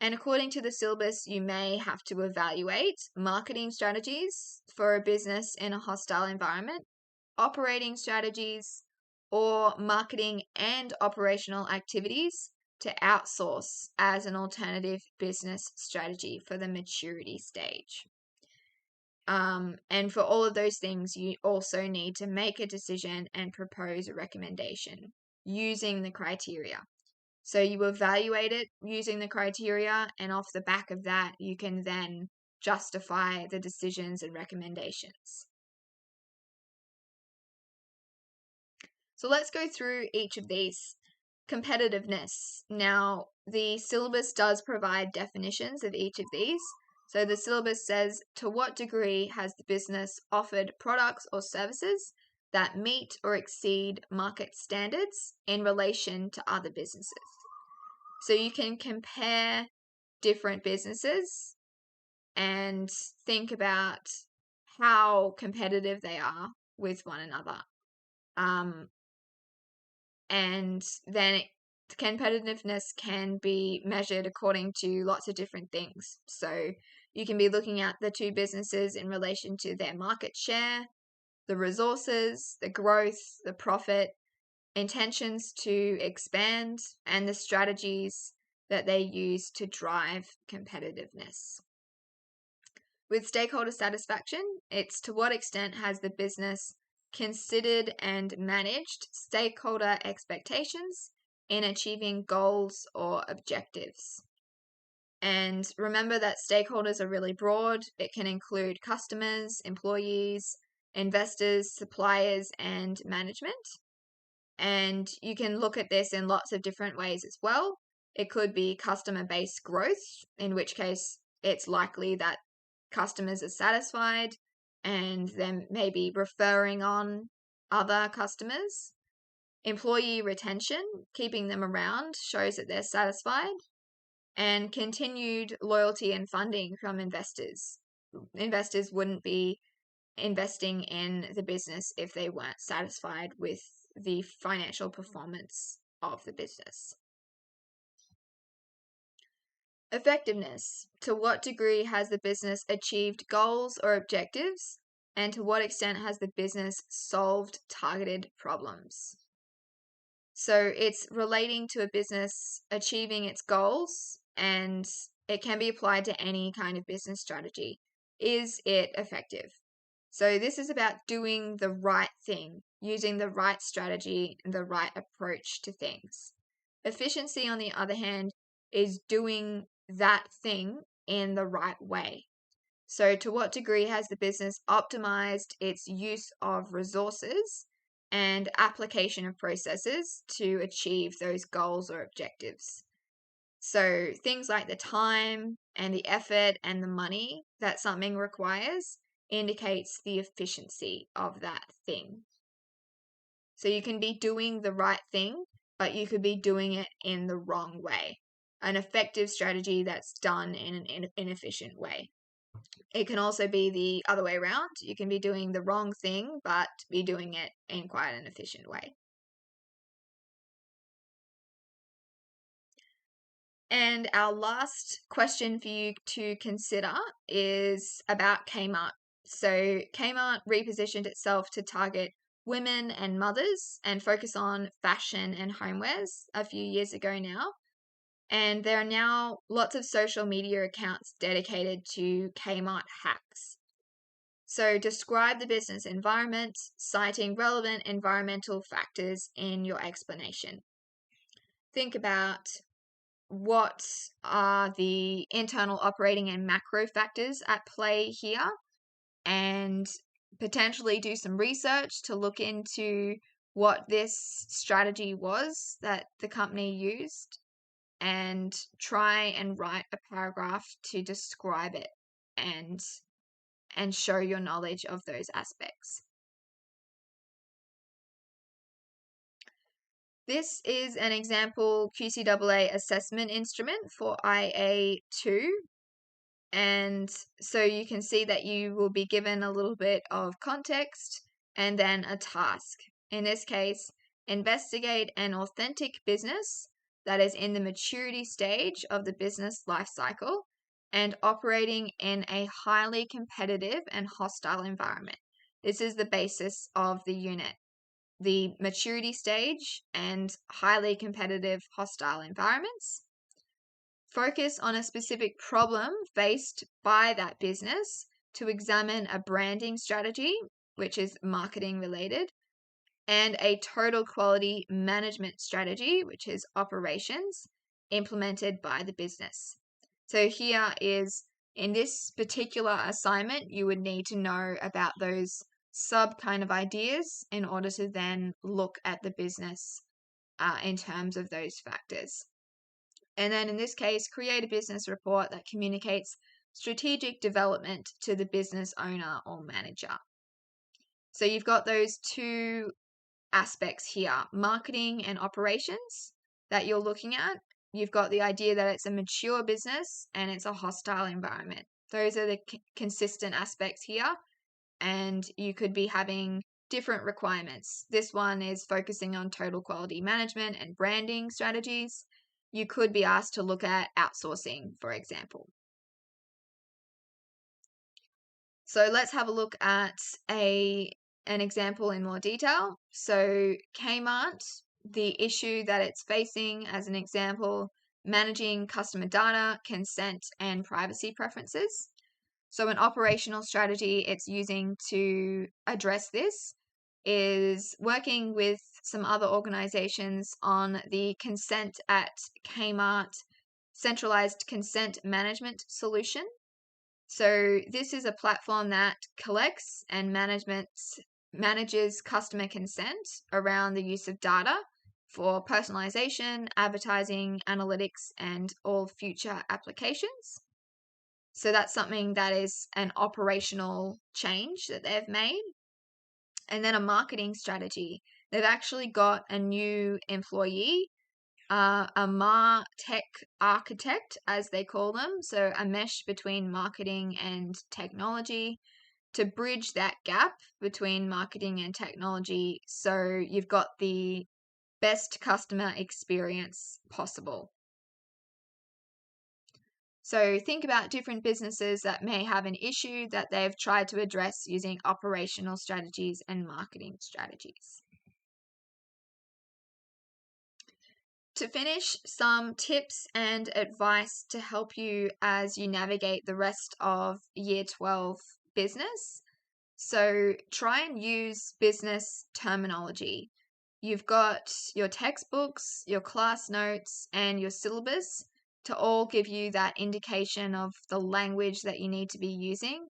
And according to the syllabus, you may have to evaluate marketing strategies for a business in a hostile environment, operating strategies, or marketing and operational activities to outsource as an alternative business strategy for the maturity stage. And for all of those things, you also need to make a decision and propose a recommendation using the criteria. So you evaluate it using the criteria, and off the back of that, you can then justify the decisions and recommendations. So let's go through each of these. Competitiveness. Now, the syllabus does provide definitions of each of these. So the syllabus says, to what degree has the business offered products or services that meet or exceed market standards in relation to other businesses? So you can compare different businesses and think about how competitive they are with one another. And then competitiveness can be measured according to lots of different things. So you can be looking at the 2 businesses in relation to their market share, the resources, the growth, the profit, intentions to expand, and the strategies that they use to drive competitiveness. With stakeholder satisfaction, it's to what extent has the business considered and managed stakeholder expectations in achieving goals or objectives. And remember that stakeholders are really broad. It can include customers, employees, investors, suppliers, and management. And you can look at this in lots of different ways as well. It could be customer-based growth, in which case it's likely that customers are satisfied and then maybe referring on other customers. Employee retention, keeping them around, shows that they're satisfied. And continued loyalty and funding from investors. Investors wouldn't be investing in the business if they weren't satisfied with the financial performance of the business. Effectiveness. To what degree has the business achieved goals or objectives, and to what extent has the business solved targeted problems? So it's relating to a business achieving its goals, and it can be applied to any kind of business strategy. Is it effective? So this is about doing the right thing, using the right strategy and the right approach to things. Efficiency, on the other hand, is doing that thing in the right way. So to what degree has the business optimized its use of resources and application of processes to achieve those goals or objectives? So things like the time and the effort and the money that something requires indicates the efficiency of that thing. So you can be doing the right thing, but you could be doing it in the wrong way. An effective strategy that's done in an inefficient way. It can also be the other way around. You can be doing the wrong thing, but be doing it in quite an efficient way. And our last question for you to consider is about Kmart. So Kmart repositioned itself to target women and mothers and focus on fashion and homewares a few years ago now. And there are now lots of social media accounts dedicated to Kmart hacks. So describe the business environment, citing relevant environmental factors in your explanation. Think about what are the internal operating and macro factors at play here, and potentially do some research to look into what this strategy was that the company used, and try and write a paragraph to describe it and show your knowledge of those aspects. This is an example QCEE assessment instrument for IA2. And so you can see that you will be given a little bit of context and then a task. In this case, investigate an authentic business that is in the maturity stage of the business life cycle and operating in a highly competitive and hostile environment. This is the basis of the unit. The maturity stage and highly competitive hostile environments. Focus on a specific problem faced by that business to examine a branding strategy, which is marketing related, and a total quality management strategy, which is operations, implemented by the business. So here is, in this particular assignment, you would need to know about those sub kind of ideas in order to then look at the business in terms of those factors. And then in this case, create a business report that communicates strategic development to the business owner or manager. So you've got those two aspects here, marketing and operations, that you're looking at. You've got the idea that it's a mature business and it's a hostile environment. Those are the consistent aspects here. And you could be having different requirements. This one is focusing on total quality management and branding strategies. You could be asked to look at outsourcing, for example. So let's have a look at an example in more detail. So Kmart, the issue that it's facing as an example, managing customer data, consent, and privacy preferences. So an operational strategy it's using to address this is working with some other organizations on the Consent at Kmart centralized consent management solution. So this is a platform that collects and manages customer consent around the use of data for personalization, advertising, analytics, and all future applications. So that's something that is an operational change that they've made. And then a marketing strategy. They've actually got a new employee, a tech architect, as they call them. So a mesh between marketing and technology to bridge that gap between marketing and technology. So you've got the best customer experience possible. So think about different businesses that may have an issue that they've tried to address using operational strategies and marketing strategies. To finish, some tips and advice to help you as you navigate the rest of Year 12 business. So try and use business terminology. You've got your textbooks, your class notes, and your syllabus to all give you that indication of the language that you need to be using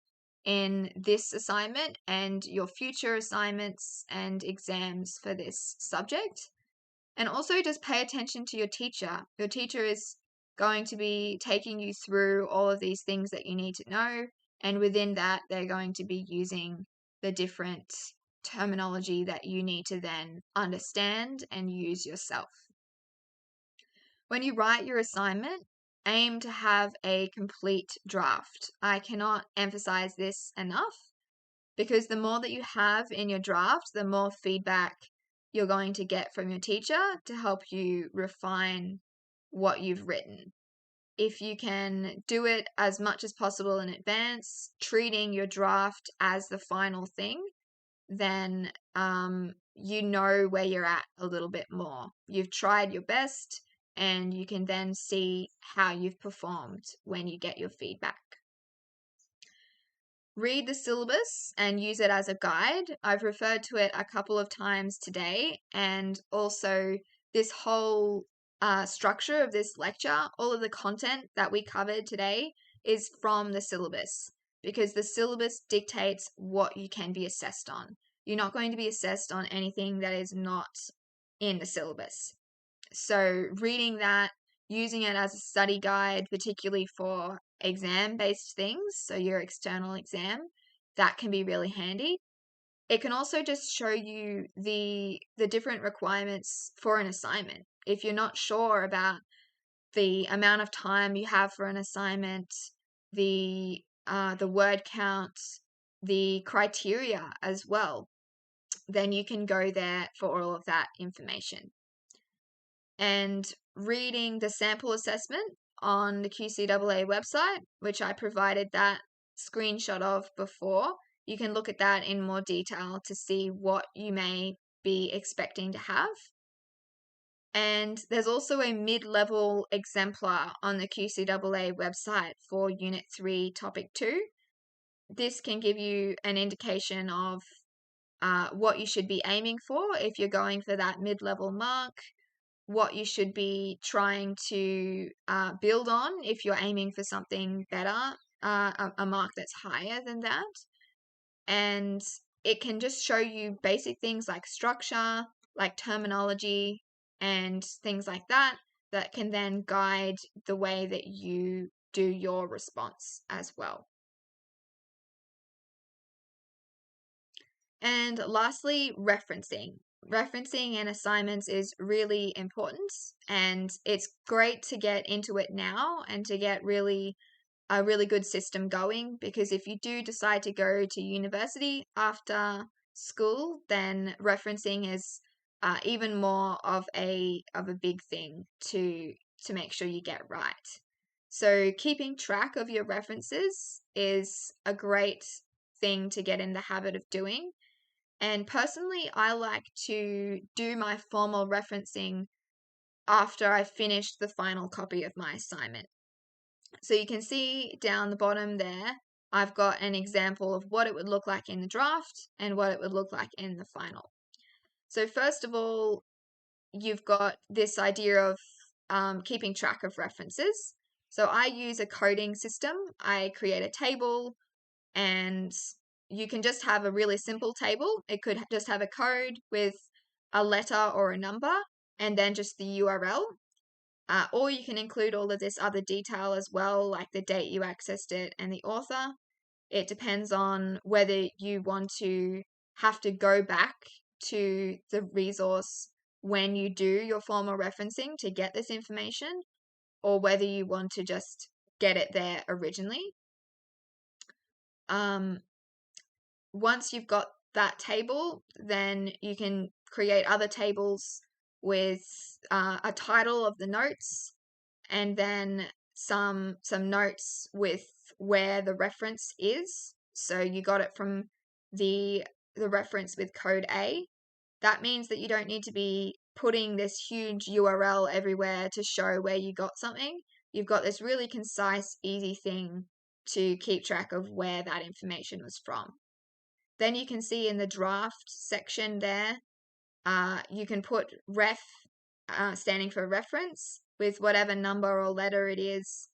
in this assignment and your future assignments and exams for this subject. And also just pay attention to your teacher. Your teacher is going to be taking you through all of these things that you need to know. And within that, they're going to be using the different terminology that you need to then understand and use yourself. When you write your assignment, aim to have a complete draft. I cannot emphasize this enough because the more that you have in your draft, the more feedback you're going to get from your teacher to help you refine what you've written. If you can do it as much as possible in advance, treating your draft as the final thing, then you know where you're at a little bit more. You've tried your best, and you can then see how you've performed when you get your feedback. Read the syllabus and use it as a guide. I've referred to it a couple of times today, and also this whole structure of this lecture, all of the content that we covered today is from the syllabus because the syllabus dictates what you can be assessed on. You're not going to be assessed on anything that is not in the syllabus. So reading that, using it as a study guide, particularly for exam-based things, so your external exam, that can be really handy. It can also just show you the different requirements for an assignment. If you're not sure about the amount of time you have for an assignment, the word count, the criteria as well, then you can go there for all of that information. And reading the sample assessment on the QCEE website, which I provided that screenshot of before, you can look at that in more detail to see what you may be expecting to have. And there's also a mid-level exemplar on the QCEE website for Unit 3, Topic 2. This can give you an indication of what you should be aiming for if you're going for that mid-level mark, what you should be trying to build on if you're aiming for something better, a mark that's higher than that. And it can just show you basic things like structure, like terminology, and things like that, that can then guide the way that you do your response as well. And lastly, referencing. Referencing in assignments is really important, and it's great to get into it now and to get a really good system going, because if you do decide to go to university after school, then referencing is even more of a big thing to make sure you get right. So keeping track of your references is a great thing to get in the habit of doing. And personally, I like to do my formal referencing after I finish the final copy of my assignment. So you can see down the bottom there, I've got an example of what it would look like in the draft and what it would look like in the final. So first of all, you've got this idea of keeping track of references. So I use a coding system. I create a table, and you can just have a really simple table. It could just have a code with a letter or a number and then just the URL. Or you can include all of this other detail as well, like the date you accessed it and the author. It depends on whether you want to have to go back to the resource when you do your formal referencing to get this information, or whether you want to just get it there originally. Once you've got that table, then you can create other tables with a title of the notes, and then some notes with where the reference is. So you got it from the reference with code A. That means that you don't need to be putting this huge URL everywhere to show where you got something. You've got this really concise, easy thing to keep track of where that information was from. Then you can see in the draft section there, you can put ref standing for reference with whatever number or letter it is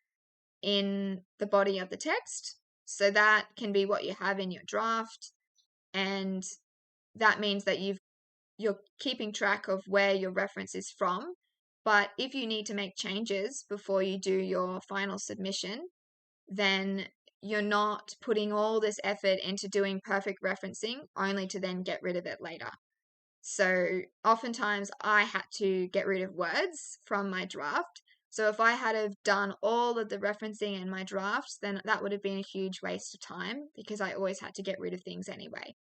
in the body of the text. So that can be what you have in your draft, and that means that you're keeping track of where your reference is from. But if you need to make changes before you do your final submission, then you're not putting all this effort into doing perfect referencing only to then get rid of it later. So oftentimes I had to get rid of words from my draft. So if I had have done all of the referencing in my drafts, then that would have been a huge waste of time because I always had to get rid of things anyway.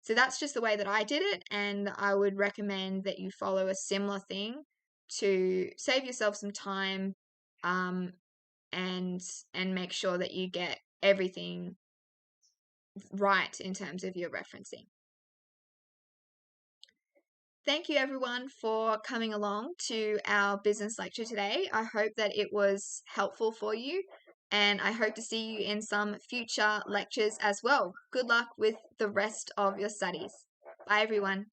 So that's just the way that I did it, and I would recommend that you follow a similar thing to save yourself some time, and make sure that you get everything right in terms of your referencing. Thank you everyone for coming along to our business lecture today. I hope that it was helpful for you, and I hope to see you in some future lectures as well. Good luck with the rest of your studies. Bye everyone.